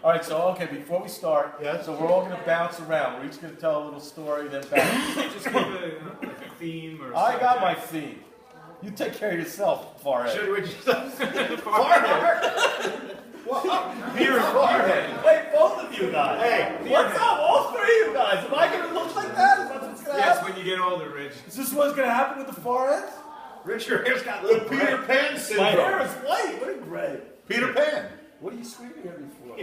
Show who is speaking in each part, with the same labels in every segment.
Speaker 1: All right, so okay, before we start, so we're all going to bounce around. We're each going to tell a little story, then bounce.
Speaker 2: Just give a theme or
Speaker 1: I got my theme. You take care of yourself, Forehead.
Speaker 2: Should we just...
Speaker 1: Forehead!
Speaker 3: Forehead. Wait, both of you guys.
Speaker 2: Hey,
Speaker 3: what's up? All three of you guys. Am I going to look like that? Is that what's going to
Speaker 2: Yes,
Speaker 3: happen?
Speaker 2: when you get older, Rich.
Speaker 1: Is this what's going to happen with the forehead?
Speaker 2: Rich, your hair's got little
Speaker 3: Peter Pan syndrome.
Speaker 1: My hair is white. What a gray.
Speaker 3: Peter Pan.
Speaker 1: What are you screaming at me for?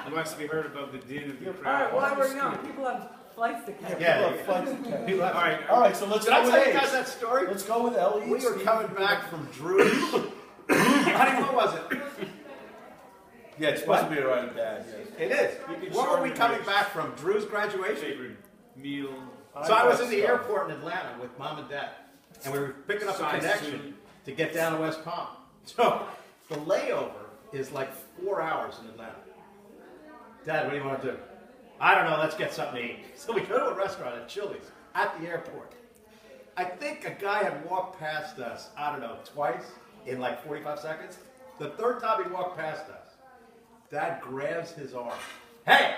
Speaker 2: He wants to be heard above the din of the
Speaker 4: All
Speaker 2: crowd.
Speaker 4: right, well, we're young. People have flights to catch.
Speaker 1: All right, so let's
Speaker 3: Did
Speaker 1: go
Speaker 3: I
Speaker 1: with
Speaker 3: tell you
Speaker 1: age.
Speaker 3: guys that story?
Speaker 1: Let's go with Ellie.
Speaker 3: We were coming back from Drew's. Honey, what was it?
Speaker 1: Yeah, it's supposed to be around Dad.
Speaker 3: It is. What were we coming back from? Drew's graduation?
Speaker 2: Favorite meal.
Speaker 3: So I was in the airport in Atlanta with Mom and Dad, and we were picking up a
Speaker 2: Size
Speaker 3: connection
Speaker 2: suit.
Speaker 3: to get down to West Palm. So the layover is like 4 hours in Atlanta. Dad, what do you want to do? I don't know, let's get something to eat. So we go to a restaurant at Chili's at the airport. I think a guy had walked past us, I don't know, twice in like 45 seconds. The third time he walked past us, Dad grabs his arm. Hey,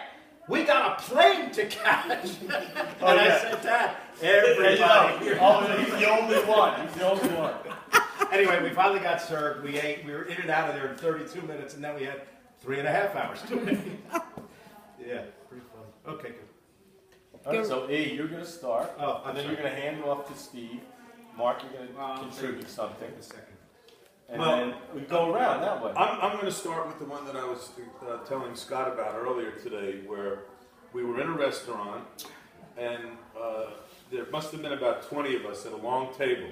Speaker 3: we got a plane to catch. I said, Dad, everybody here.
Speaker 1: Oh, he's the only one. He's the only one.
Speaker 3: Anyway, we finally got served. We ate. We were in and out of there in 32 minutes, and then we had 3.5 hours to wait. Yeah, pretty fun. Okay, good.
Speaker 1: All right, so E, you're going to start.
Speaker 3: Oh,
Speaker 1: and then you're going to hand it off to Steve. Mark, you're going to contribute something.
Speaker 2: A second.
Speaker 1: And then we go around that way.
Speaker 5: I'm going to start with the one that I was telling Scott about earlier today, where we were in a restaurant, and there must have been about 20 of us at a long table.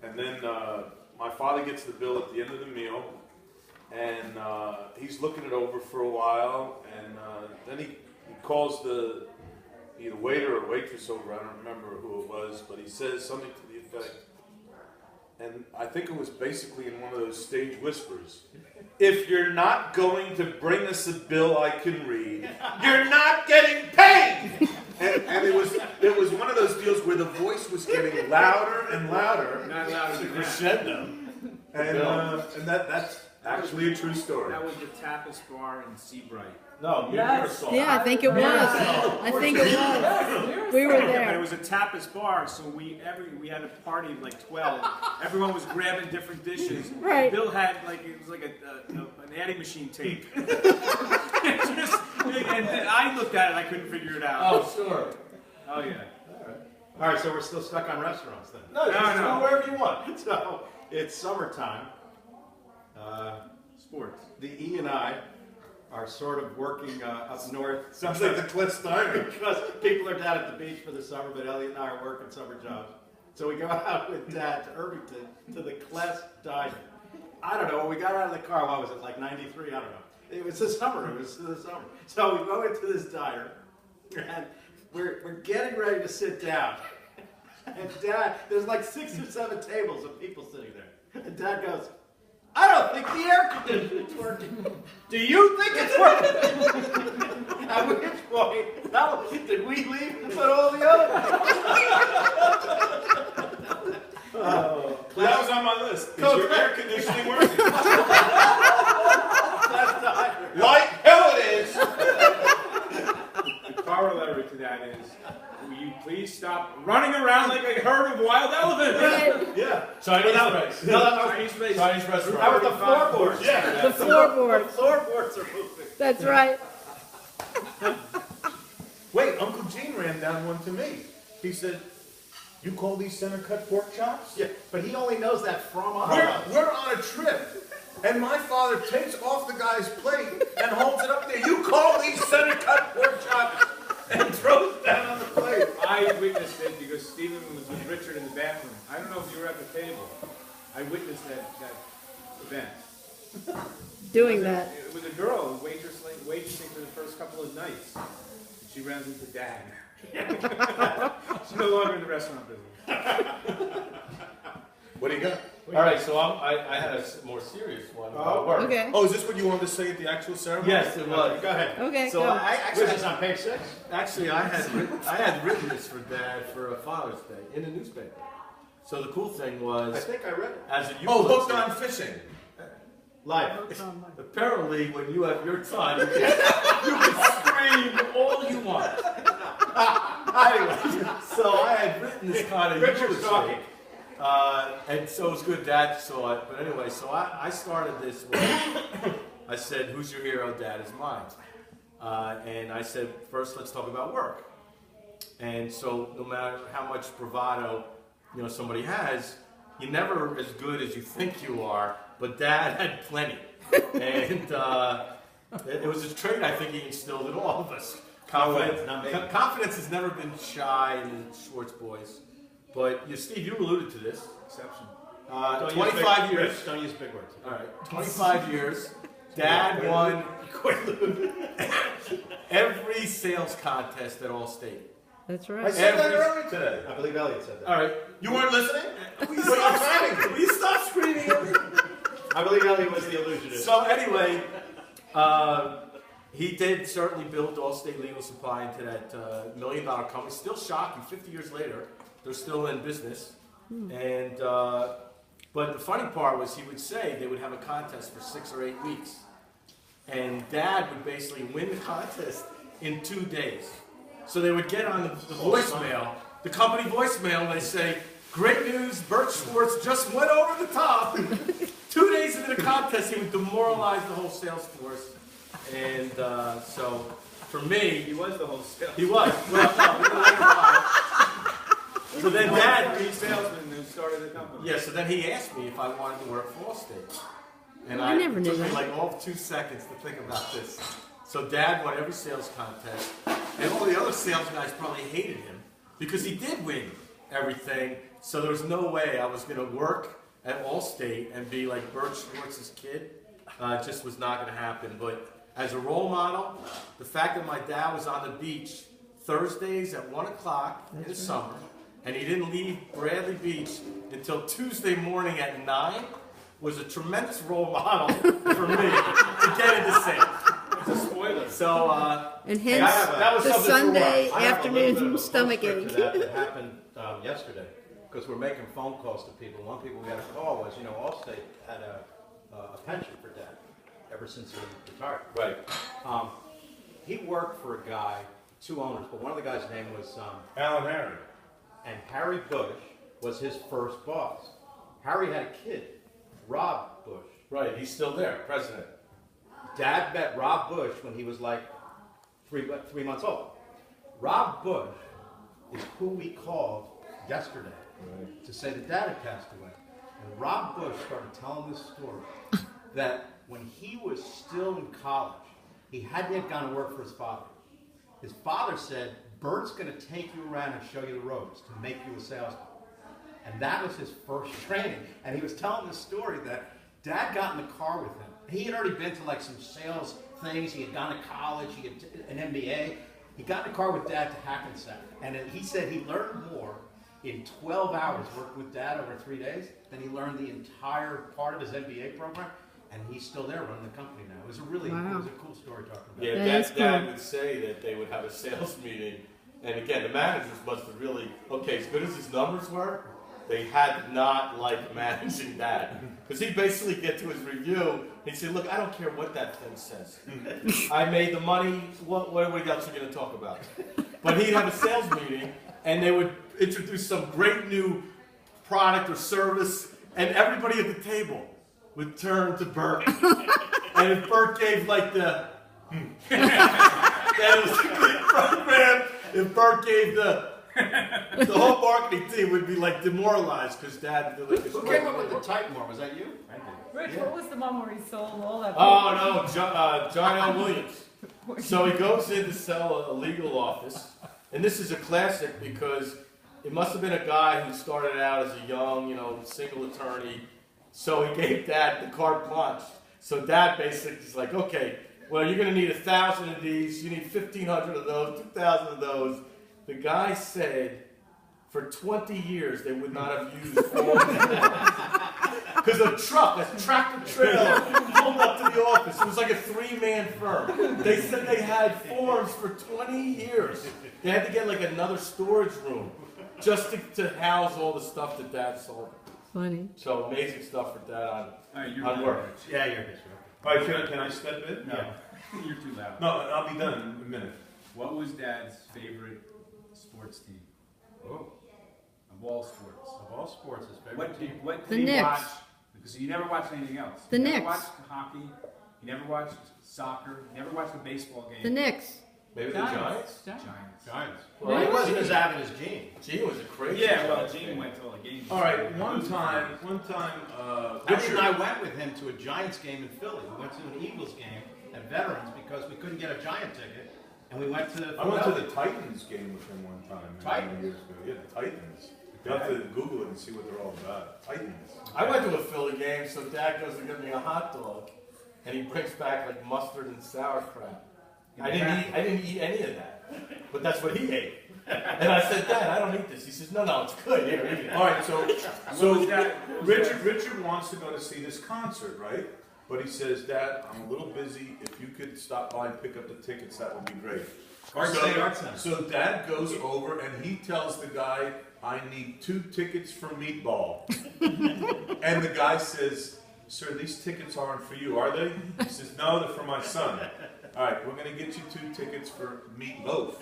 Speaker 5: And then my father gets the bill at the end of the meal, and he's looking it over for a while, and then he calls the either waiter or waitress over, I don't remember who it was, but he says something to the effect, and I think it was basically in one of those stage whispers, if you're not going to bring us a bill I can read, you're not getting paid! And it was one of those deals where the voice was getting louder and louder.
Speaker 2: Not louder than that.
Speaker 5: Crescendo. And that's actually a true story.
Speaker 2: That was the Tapas Bar in Seabright.
Speaker 1: No, you
Speaker 4: Yes.
Speaker 1: never saw it.
Speaker 6: Yeah, I think it was. I think it was. We were
Speaker 2: But it
Speaker 6: there.
Speaker 2: was a tapas bar, so we had a party of like 12. Everyone was grabbing different dishes.
Speaker 6: Right.
Speaker 2: Bill had it was like an adding machine tape. And I looked at it, I couldn't figure it out.
Speaker 1: Oh, sure.
Speaker 2: Oh yeah.
Speaker 3: All right, so we're still stuck on restaurants then.
Speaker 1: No, just go wherever you want.
Speaker 3: So it's summertime.
Speaker 2: Sports.
Speaker 3: The E and I are sort of working up north.
Speaker 5: Sounds like the Cliff Steiner.
Speaker 3: Because people are down at the beach for the summer, but Elliot and I are working summer jobs. So we go out with Dad to Irvington to the Kless Diner. I don't know, when we got out of the car, what was it, like 93? I don't know. It was the summer, So we go into this diner, and we're getting ready to sit down. And Dad, there's like 6 or 7 tables of people sitting there. And Dad goes, I don't think the air conditioning's working. Do you think it's working? At which point, did we leave but all the others?
Speaker 5: That was on my list. Is your air conditioning working? Like hell it is.
Speaker 2: The corollary to that is, will you please stop running around like a herd of wild elephants?
Speaker 6: Right.
Speaker 3: Yeah.
Speaker 1: Chinese
Speaker 2: Chinese place.
Speaker 1: Chinese restaurant.
Speaker 3: That was the floorboards.
Speaker 5: Yeah.
Speaker 6: The floorboards.
Speaker 3: Floorboards are moving.
Speaker 6: That's right.
Speaker 5: Wait, Uncle Gene ran down one to me. He said, you call these center cut pork chops?
Speaker 3: Yeah, but he only knows that from us.
Speaker 5: We're on a trip, and my father takes off the guy's plate and holds it up there. You call these center cut pork chops, and throws it down on the plate.
Speaker 2: I witnessed it because Stephen was with Richard in the bathroom. I don't know if you were at the table. I witnessed that event.
Speaker 6: Doing that.
Speaker 2: It was a girl waitressing for the first couple of nights. And she runs into Dad. She's no longer in the restaurant business.
Speaker 5: What do you got?
Speaker 1: All right, so I had a more serious one. about work.
Speaker 6: Okay.
Speaker 5: Oh, is this what you wanted to say at the actual ceremony?
Speaker 1: Yes, it was.
Speaker 3: Go ahead.
Speaker 6: Okay,
Speaker 1: So
Speaker 6: go.
Speaker 1: I
Speaker 3: Which is on page 6?
Speaker 1: actually I had written this for Dad for a Father's Day in the newspaper. So the cool thing
Speaker 3: I
Speaker 1: was,
Speaker 3: think I read it.
Speaker 1: as a youth
Speaker 5: Oh, hooked on fishing.
Speaker 3: Life.
Speaker 1: Apparently, when you have your time, you can scream all you want. Anyway, so I had written this kind of
Speaker 3: Richard's talking.
Speaker 1: and so it was good Dad saw it. But anyway, so I started this with, I said, who's your hero? Dad is mine. And I said, first let's talk about work. And so no matter how much bravado, somebody has, you're never as good as you think you are, but Dad had plenty. And it was a trait I think he instilled in all of us. Confidence has never been shy in the Schwartz boys. But Steve, you alluded to this.
Speaker 2: Exception.
Speaker 1: 25 years.
Speaker 3: Rich, don't use big words.
Speaker 1: All right, 25 years. Dad won every sales contest at Allstate.
Speaker 6: That's
Speaker 5: I
Speaker 6: right.
Speaker 5: said that earlier today.
Speaker 3: I believe Elliot said that.
Speaker 1: All right.
Speaker 5: You weren't listening?
Speaker 1: Will you stop screaming at me?
Speaker 3: I believe Elliot was the illusionist.
Speaker 1: So anyway, he did certainly build Allstate Legal Supply into that $1 million company. Still shocking, 50 years later, they're still in business. And but the funny part was he would say they would have a contest for 6 or 8 weeks. And Dad would basically win the contest in 2 days. So they would get on the voicemail, the company voicemail, and they say, great news, Bert Schwartz just went over the top. 2 days into the contest, he would demoralize the whole sales force. And so, for me,
Speaker 2: He was the whole sales.
Speaker 1: he was. Well, no, we were later on. So then Dad,
Speaker 2: the salesman who started the company.
Speaker 1: yeah, so then he asked me if I wanted to work for Allstate. And
Speaker 6: I never
Speaker 1: it
Speaker 6: knew
Speaker 1: took me
Speaker 6: that.
Speaker 1: like all of 2 seconds to think about this. So Dad won every sales contest, and all the other sales guys probably hated him because he did win everything. So there was no way I was going to work at Allstate and be like Bert Schwartz's kid. It just was not going to happen. But as a role model, the fact that my dad was on the beach Thursdays at 1 o'clock in the summer, and he didn't leave Bradley Beach until Tuesday morning at 9 was a tremendous role model for me to get into sales.
Speaker 2: It's a spoiler.
Speaker 1: So,
Speaker 6: And
Speaker 1: hey,
Speaker 6: hence
Speaker 1: that was
Speaker 6: the
Speaker 1: something for
Speaker 6: Sunday
Speaker 3: I have a little bit of
Speaker 6: afternoon
Speaker 3: a
Speaker 6: stomach
Speaker 3: postscript
Speaker 6: ache.
Speaker 3: to that happened yesterday because we're making phone calls to people. One people we had a call was, Allstate had a pension for Dad ever since he retired.
Speaker 1: right.
Speaker 3: He worked for a guy, 2 owners, but one of the guys' name was
Speaker 5: Alan Harry.
Speaker 3: and Harry Bush was his first boss. Harry had a kid, Rob Bush.
Speaker 1: Right, he's still there, president.
Speaker 3: Dad met Rob Bush when he was like 3 months old. Rob Bush is who we called yesterday to say that Dad had passed away. And Rob Bush started telling this story that when he was still in college, he hadn't yet gone to work for his father. His father said, Bert's going to take you around and show you the ropes to make you a salesman. And that was his first training. And he was telling this story that Dad got in the car with him. He had already been to like some sales things. He had gone to college. He had an MBA. He got in the car with Dad to Hackensack. And he said he learned more in 12 hours working with Dad over 3 days than he learned the entire part of his MBA program. And he's still there running the company now. It was a really it was a cool story talking about.
Speaker 1: Yeah,
Speaker 6: That is
Speaker 1: Dad
Speaker 6: cool.
Speaker 1: would say that they would have a sales meeting, and again, the managers must have really, as good as his numbers were, they had not liked managing Dad. Because he'd basically get to his review, he'd say, look, I don't care what that thing says. I made the money, what else are we going to talk about? But he'd have a sales meeting, and they would introduce some great new product or service, and everybody at the table would turn to Bert. And if Bert gave like the, that was a good program. If Bert gave the whole marketing team would be like demoralized because Dad would do like this.
Speaker 3: Who came up with the type more? Was that you? I did.
Speaker 4: Rich, what was the one where he sold all that?
Speaker 1: Oh no, John L. Williams. So he goes in to sell a legal office, and this is a classic because it must have been a guy who started out as a young, single attorney. So he gave Dad the carte blanche. So Dad basically is like, okay, well, you're going to need 1,000 of these. You need 1,500 of those, 2,000 of those. The guy said for 20 years they would not have used all of them. Because a truck, a tractor trailer, pulled up to the office. It was like a 3-man firm. They said they had forms for 20 years. They had to get like another storage room just to house all the stuff that Dad sold.
Speaker 6: Funny.
Speaker 1: So amazing stuff with that on.
Speaker 2: All right, you're
Speaker 1: On
Speaker 2: done.
Speaker 1: work.
Speaker 3: Yeah, you're good.
Speaker 5: All right, can I step in?
Speaker 2: No, you're too loud.
Speaker 5: No, I'll be done in a minute.
Speaker 2: What was Dad's favorite sports team
Speaker 3: Oh,
Speaker 2: of all sports?
Speaker 3: of all sports, his favorite
Speaker 2: What
Speaker 3: team.
Speaker 2: did, what
Speaker 6: The
Speaker 2: did he
Speaker 6: Knicks.
Speaker 2: watch? Because you never watched anything else.
Speaker 6: The
Speaker 2: you never
Speaker 6: Knicks.
Speaker 2: watched hockey. You never watched soccer. You never watched a baseball game.
Speaker 6: The Knicks.
Speaker 1: Maybe the Giants?
Speaker 2: Giants.
Speaker 3: Giants.
Speaker 1: Well,
Speaker 3: He wasn't as avid as Gene.
Speaker 1: Gene was a crazy.
Speaker 2: Yeah, well,
Speaker 1: Giants
Speaker 2: Gene
Speaker 1: fan.
Speaker 2: went to all the games.
Speaker 5: All right, one time,
Speaker 3: Elliot and I went with him to a Giants game in Philly. We went to an Eagles game at Veterans because we couldn't get a Giant ticket, and we went to.
Speaker 5: I went to the Titans game with him one time.
Speaker 3: Titans?
Speaker 5: Years ago. Yeah, the Titans. You have to Google it and see what they're all about. Titans.
Speaker 1: I went to a Philly game, so Dad goes to get me a hot dog, and he brings back like mustard and sauerkraut. I didn't eat any of that, but that's what he ate. And I said, Dad, I don't eat this. He says, No, it's good. Here, eat it.
Speaker 5: All right, so
Speaker 2: What was that?
Speaker 5: Richard wants to go to see this concert, right? But he says, Dad, I'm a little busy. If you could stop by and pick up the tickets, that would be great.
Speaker 3: Art Center.
Speaker 5: So Dad goes over and he tells the guy, I need 2 tickets for Meatball. And the guy says, Sir, these tickets aren't for you, are they? He says, No, they're for my son. All right, we're going to get you 2 tickets for Meatloaf.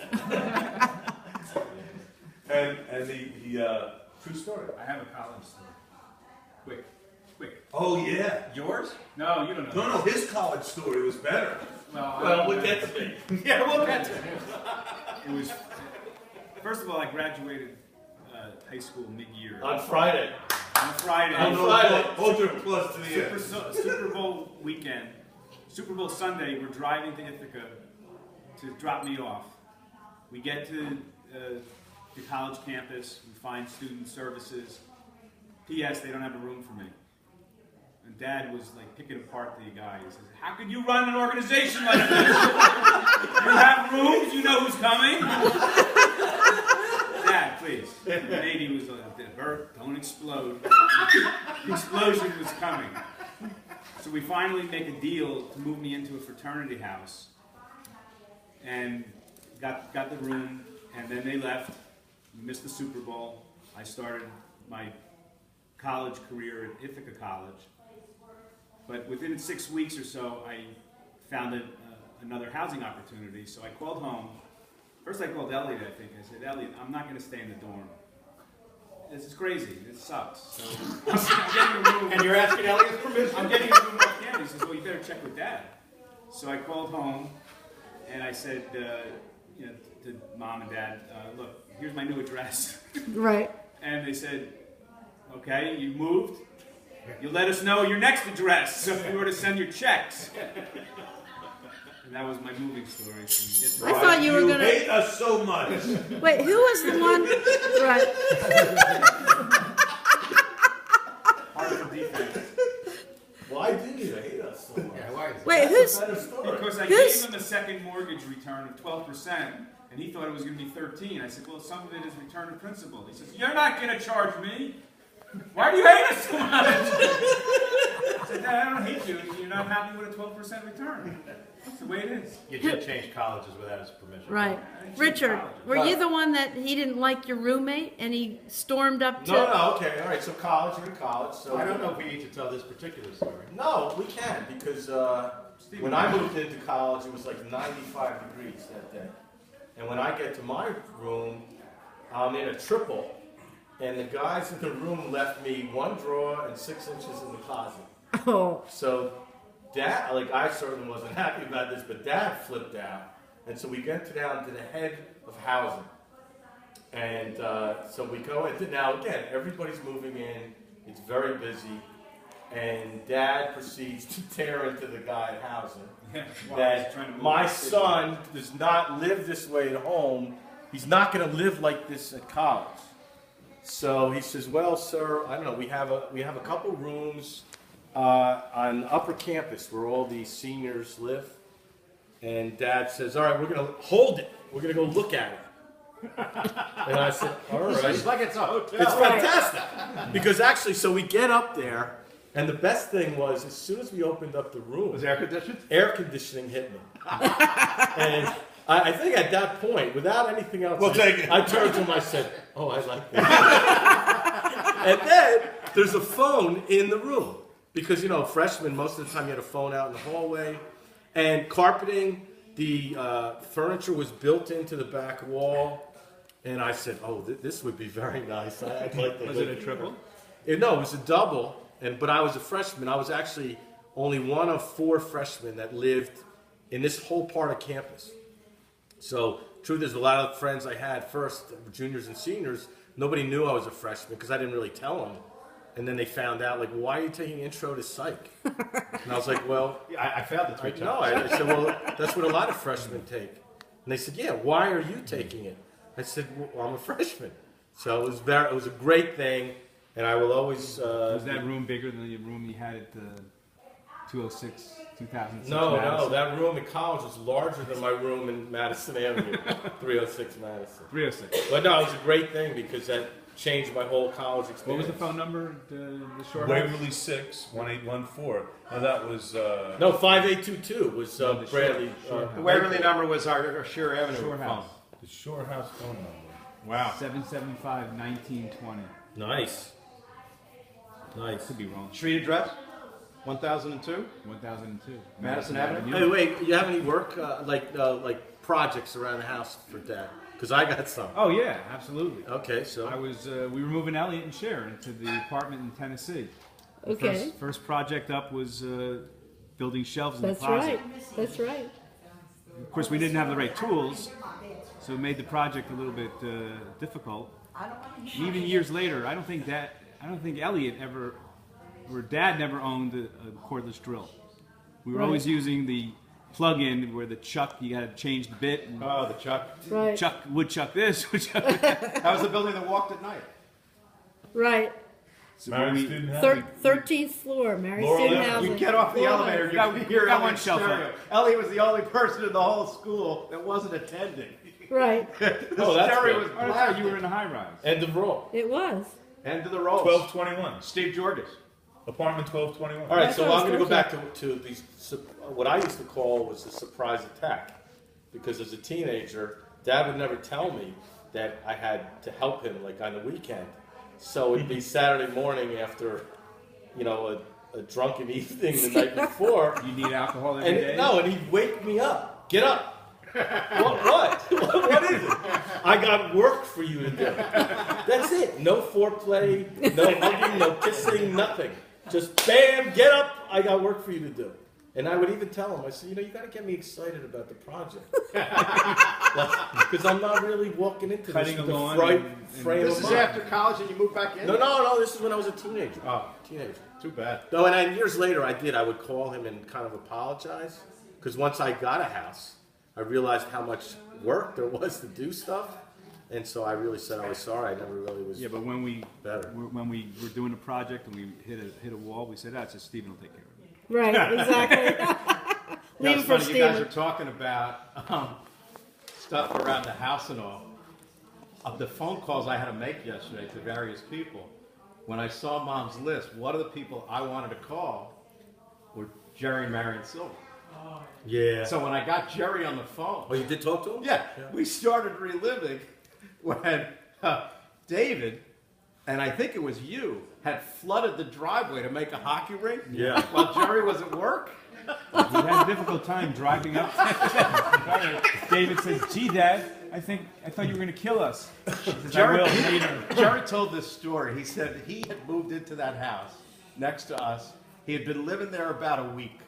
Speaker 5: and true story.
Speaker 2: I have a college story. Quick.
Speaker 5: Oh, yeah.
Speaker 2: Yours? No, you don't know.
Speaker 5: No, his college story was better.
Speaker 1: Well, we'll get to me.
Speaker 2: Yeah, we'll get to it. It was, first of all, I graduated high school mid-year.
Speaker 1: On Friday.
Speaker 2: On Friday.
Speaker 1: On Friday.
Speaker 5: Hold your applause to the end.
Speaker 2: Super Bowl weekend. Super Bowl Sunday, we're driving to Ithaca to drop me off. We get to the college campus, we find student services. P.S. They don't have a room for me. And Dad was like picking apart the guy. He says, How could you run an organization like this? You have rooms, you know who's coming? Dad, please. The lady was like, Bert, don't explode. The explosion was coming. So we finally make a deal to move me into a fraternity house. And got the room, and then they left. We missed the Super Bowl. I started my college career at Ithaca College. But within 6 weeks or so, I found another housing opportunity. So I called home. First I called Elliot, I think. I said, Elliot, I'm not going to stay in the dorm. This is crazy. It sucks. So I'm getting a room.
Speaker 3: And you're asking Elliot's permission?
Speaker 2: I'm getting a room off campus. He says, well, you better check with Dad. So I called home, and I said, to Mom and Dad, look, here's my new address.
Speaker 6: Right.
Speaker 2: And they said, okay, you moved. You let us know your next address, so if we were to send your checks. And that was my moving story.
Speaker 6: I thought you were gonna.
Speaker 5: hate us so much.
Speaker 6: Wait, who was the one? Right.
Speaker 2: Part of the defense.
Speaker 1: Why did you hate us so much?
Speaker 3: Yeah, why is it?
Speaker 6: Wait, who's?
Speaker 1: Better story.
Speaker 2: Because I
Speaker 6: Who's-
Speaker 2: gave him a second mortgage return of 12%, and he thought it was going to be 13. I said, well, some of it is return of principal. He says, you're not going to charge me. Why do you hate us so much? I said, Dad, I don't hate you. You're not happy with a 12% return. That's the way it is.
Speaker 3: You did change colleges without his permission.
Speaker 6: Right.
Speaker 2: I changed
Speaker 6: Richard,
Speaker 2: colleges.
Speaker 6: were you the one that he didn't like your roommate and he stormed up to?
Speaker 1: No, okay, all right. So college, you're in college. So
Speaker 3: I don't know if we need to tell this particular story.
Speaker 1: No, we can because when I moved into college, it was like 95 degrees that day. And when I get to my room, I'm in a triple, and the guys in the room left me 1 drawer and 6 inches in the closet.
Speaker 6: Oh.
Speaker 1: So Dad, like I certainly wasn't happy about this, but Dad flipped out. And so we get down to the head of housing. And so we go into, now again, everybody's moving in, it's very busy, and Dad proceeds to tear into the guy at housing.
Speaker 2: Yeah, while I was
Speaker 1: That
Speaker 2: trying to move
Speaker 1: my
Speaker 2: the
Speaker 1: son does not live this way at home. He's not going to live like this at college. So he says, well, sir, I don't know, we have a couple rooms on upper campus where all the seniors live. And Dad says, all right, we're going to hold it. We're going to go look at it. And I said, all right.
Speaker 3: It's like it's a hotel.
Speaker 1: It's fantastic. Because actually, so we get up there, and the best thing was, as soon as we opened up the room,
Speaker 3: Was air conditioned?
Speaker 1: air conditioning hit me. And I think at that point, without anything else,
Speaker 5: We'll take it.
Speaker 1: I turned to him, I said, oh, I like this. And then there's a phone in the room because freshmen most of the time you had a phone out in the hallway, and carpeting. The furniture was built into the back wall, and I said, "Oh, this would be very nice." I'd like to.
Speaker 2: Was it a triple?
Speaker 1: No, it was a double. But I was a freshman. I was actually only one of 4 freshmen that lived in this whole part of campus. So, truth is, a lot of friends I had first, juniors and seniors, nobody knew I was a freshman because I didn't really tell them. And then they found out, like, why are you taking intro to psych? And I was like, well,
Speaker 3: Yeah, I failed it 3 times.
Speaker 1: I said, well, that's what a lot of freshmen take. And they said, yeah, why are you taking it? I said, well, I'm a freshman. So it was a great thing, and I will always.
Speaker 2: Was that room bigger than the room you had at 206, 2006?
Speaker 1: No,
Speaker 2: Madison?
Speaker 1: that room in college was larger than my room in Madison Avenue, 306 Madison.
Speaker 2: 306.
Speaker 1: But no, it was a great thing because that changed my whole college experience.
Speaker 2: What was the phone number? The short
Speaker 5: Waverly 6-1814. Now that was.
Speaker 1: No, 5822 was
Speaker 2: No, the
Speaker 1: Bradley.
Speaker 2: Shore
Speaker 3: The Waverly number was our Shore Avenue
Speaker 2: Shore
Speaker 3: phone.
Speaker 2: House.
Speaker 5: The Shore House phone number.
Speaker 3: Wow.
Speaker 2: 775-1920.
Speaker 1: Nice.
Speaker 2: Could be wrong.
Speaker 3: Street address? 1002?
Speaker 2: 1002.
Speaker 3: Madison Avenue?
Speaker 1: Hey, wait, you have any work like projects around the house for Dad? Because I got some.
Speaker 2: Oh yeah, absolutely.
Speaker 1: Okay, so
Speaker 2: I was. We were moving Elliot and Cher into the apartment in Tennessee. The
Speaker 6: Okay.
Speaker 2: First project up was building shelves in
Speaker 6: That's
Speaker 2: the closet.
Speaker 6: right. That's right.
Speaker 2: Of course, we didn't have the right tools, so it made the project a little bit difficult. Even years later, I don't think Elliot ever, or Dad never owned a cordless drill. We were
Speaker 6: Right.
Speaker 2: always using the plug-in where the chuck, you got to change the bit and
Speaker 3: Oh, the Chuck.
Speaker 6: Right.
Speaker 2: woodchuck this, woodchuck that.
Speaker 3: That was the building that walked at night.
Speaker 6: Right.
Speaker 2: So
Speaker 5: Married
Speaker 2: we-
Speaker 5: student housing.
Speaker 6: 13th floor, Mary
Speaker 5: Laurel
Speaker 6: Student
Speaker 5: Avenue.
Speaker 6: Housing.
Speaker 3: You get off the
Speaker 6: Laurel
Speaker 3: elevator, you
Speaker 2: got-
Speaker 3: could hear
Speaker 2: got one
Speaker 3: Elliot's
Speaker 2: shelf
Speaker 3: stereo.
Speaker 2: up.
Speaker 3: Elliot was the only person in the whole school that wasn't attending.
Speaker 6: Right.
Speaker 3: The
Speaker 1: Oh, that's
Speaker 3: stereo
Speaker 1: good.
Speaker 3: was
Speaker 2: Oh, that's right, you were
Speaker 3: blasting.
Speaker 2: in a high rise.
Speaker 1: end of roll.
Speaker 6: It was.
Speaker 3: End of the rolls.
Speaker 5: 1221.
Speaker 3: Steve Georges.
Speaker 5: Apartment 1221.
Speaker 1: All right,
Speaker 6: That's
Speaker 1: so
Speaker 6: what I
Speaker 1: I'm going to
Speaker 6: was
Speaker 1: go back to these. What I used to call was a surprise attack, because as a teenager, Dad would never tell me that I had to help him like on the weekend. So it'd be Saturday morning after, a drunken evening the night before,
Speaker 2: You need alcohol every day?
Speaker 1: and he'd wake me up. Get up. What? What is it? I got work for you to do. That's it. No foreplay, no hugging, no kissing, nothing. Just bam, get up. I got work for you to do. And I would even tell him, I said, you got to get me excited about the project. Because I'm not really walking into
Speaker 2: Cutting
Speaker 1: this
Speaker 2: a
Speaker 1: with the
Speaker 2: lawn
Speaker 1: frame
Speaker 3: This
Speaker 1: of
Speaker 3: is
Speaker 1: mind.
Speaker 3: after college and you moved back in?
Speaker 1: No, this is when I was a teenager.
Speaker 3: Oh,
Speaker 1: Teenager.
Speaker 3: too bad.
Speaker 1: No, and then years later I would call him and kind of apologize. Because once I got a house, I realized how much work there was to do stuff. And so I really said I was sorry. I never really was
Speaker 2: Yeah, but when we
Speaker 1: better.
Speaker 2: were doing a project and we hit a wall, we said, "That's just Stephen will take care of it."
Speaker 6: Right. Exactly.
Speaker 3: Yeah,
Speaker 6: Leave
Speaker 3: it's
Speaker 6: it for
Speaker 3: funny, you guys
Speaker 6: Steven.
Speaker 3: are talking about stuff around the house and all. Of the phone calls I had to make yesterday to various people, when I saw Mom's list, one of the people I wanted to call were Jerry and Marion Silver.
Speaker 1: Yeah.
Speaker 3: So when I got Jerry on the phone,
Speaker 1: Oh, you did talk to him?
Speaker 3: yeah, we started reliving when David, and I think it was you, had flooded the driveway to make a hockey rink.
Speaker 1: Yeah.
Speaker 3: While Jerry was at work.
Speaker 2: We had a difficult time driving up. David says, "Gee, Dad, I thought you were going to kill us." He says, "I will later."
Speaker 3: Jerry told this story. He said he had moved into that house next to us. He had been living there about a week.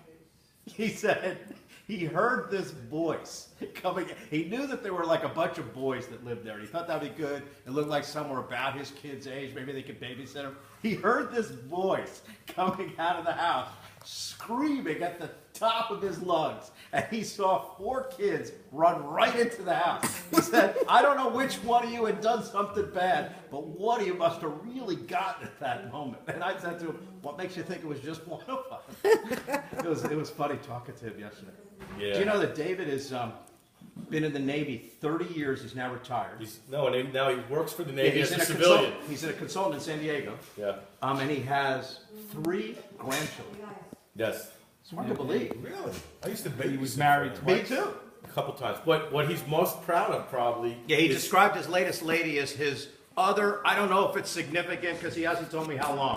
Speaker 3: He said he heard this voice coming. He knew that there were like a bunch of boys that lived there. He thought that'd be good. It looked like some were about his kid's age. Maybe they could babysit him. He heard this voice coming out of the house, screaming at the top of his lungs, and he saw 4 kids run right into the house. He said, I don't know which one of you had done something bad, but one of you must have really gotten at that moment. And I said to him, what makes you think it was just one of us? It was funny talking to him yesterday.
Speaker 1: Yeah.
Speaker 3: Do you know that David has been in the Navy 30 years, he's now retired.
Speaker 1: Now he works for the
Speaker 3: Yeah,
Speaker 1: Navy as a civilian.
Speaker 3: He's a consultant in San Diego,
Speaker 1: Yeah.
Speaker 3: and he has 3 grandchildren.
Speaker 1: Yes.
Speaker 3: It's hard to believe.
Speaker 5: Really? I used to
Speaker 2: He
Speaker 5: babysit.
Speaker 2: was married
Speaker 5: for him.
Speaker 3: Me
Speaker 2: twice.
Speaker 3: too.
Speaker 1: A couple times. But what he's most proud of probably
Speaker 3: Yeah, he
Speaker 1: is
Speaker 3: described his latest lady as his other, I don't know if it's significant because he hasn't told me how long.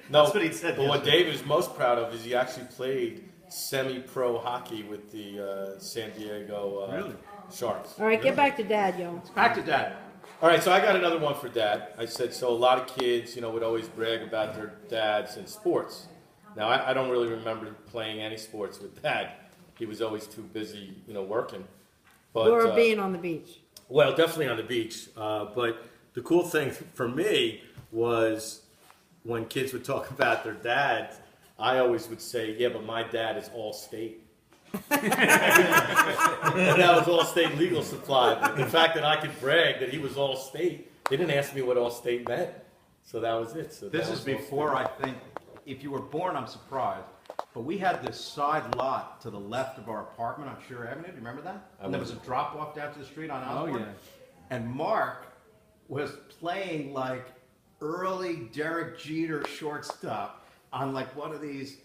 Speaker 1: No,
Speaker 3: That's what he said
Speaker 1: but what
Speaker 3: yesterday.
Speaker 1: David is most proud of is he actually played semi-pro hockey with the San Diego Sharks.
Speaker 6: All right, get back to Dad, yo.
Speaker 3: Back to Dad.
Speaker 1: All right, so I got another one for Dad. I said, so a lot of kids, would always brag about their dads in sports. Now, I don't really remember playing any sports with Dad. He was always too busy, working. But,
Speaker 6: Or being on the beach.
Speaker 1: well, definitely on the beach. But the cool thing for me was when kids would talk about their dads, I always would say, yeah, but my dad is all state. And that was all state legal supply. But the fact that I could brag that he was all state, they didn't ask me what all state meant. So that was it. So
Speaker 3: This
Speaker 1: that
Speaker 3: is
Speaker 1: was all
Speaker 3: before, I think, if you were born, I'm surprised. But we had this side lot to the left of our apartment on Shear Avenue. Do you remember that? And there was a drop off down to the street on Osborne. And Mark was playing like early Derek Jeter shortstop on like one of these.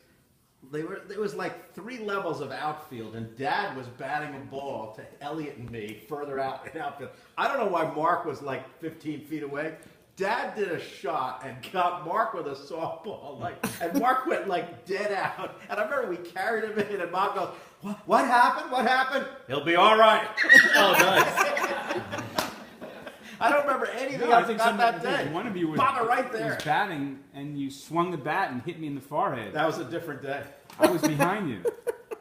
Speaker 3: There was like 3 levels of outfield, and Dad was batting a ball to Elliot and me further out in outfield. I don't know why Mark was like 15 feet away. Dad did a shot and got Mark with a softball, and Mark went like dead out. And I remember we carried him in, and Mom goes, "What happened? What happened? He'll be all right."
Speaker 1: Oh, nice.
Speaker 3: I don't remember anything
Speaker 2: No, I
Speaker 3: else
Speaker 2: think
Speaker 3: about that day.
Speaker 2: one of you was,
Speaker 3: Baba right there.
Speaker 2: was batting, and you swung the bat and hit me in the forehead.
Speaker 3: That was a different day.
Speaker 2: I was behind you.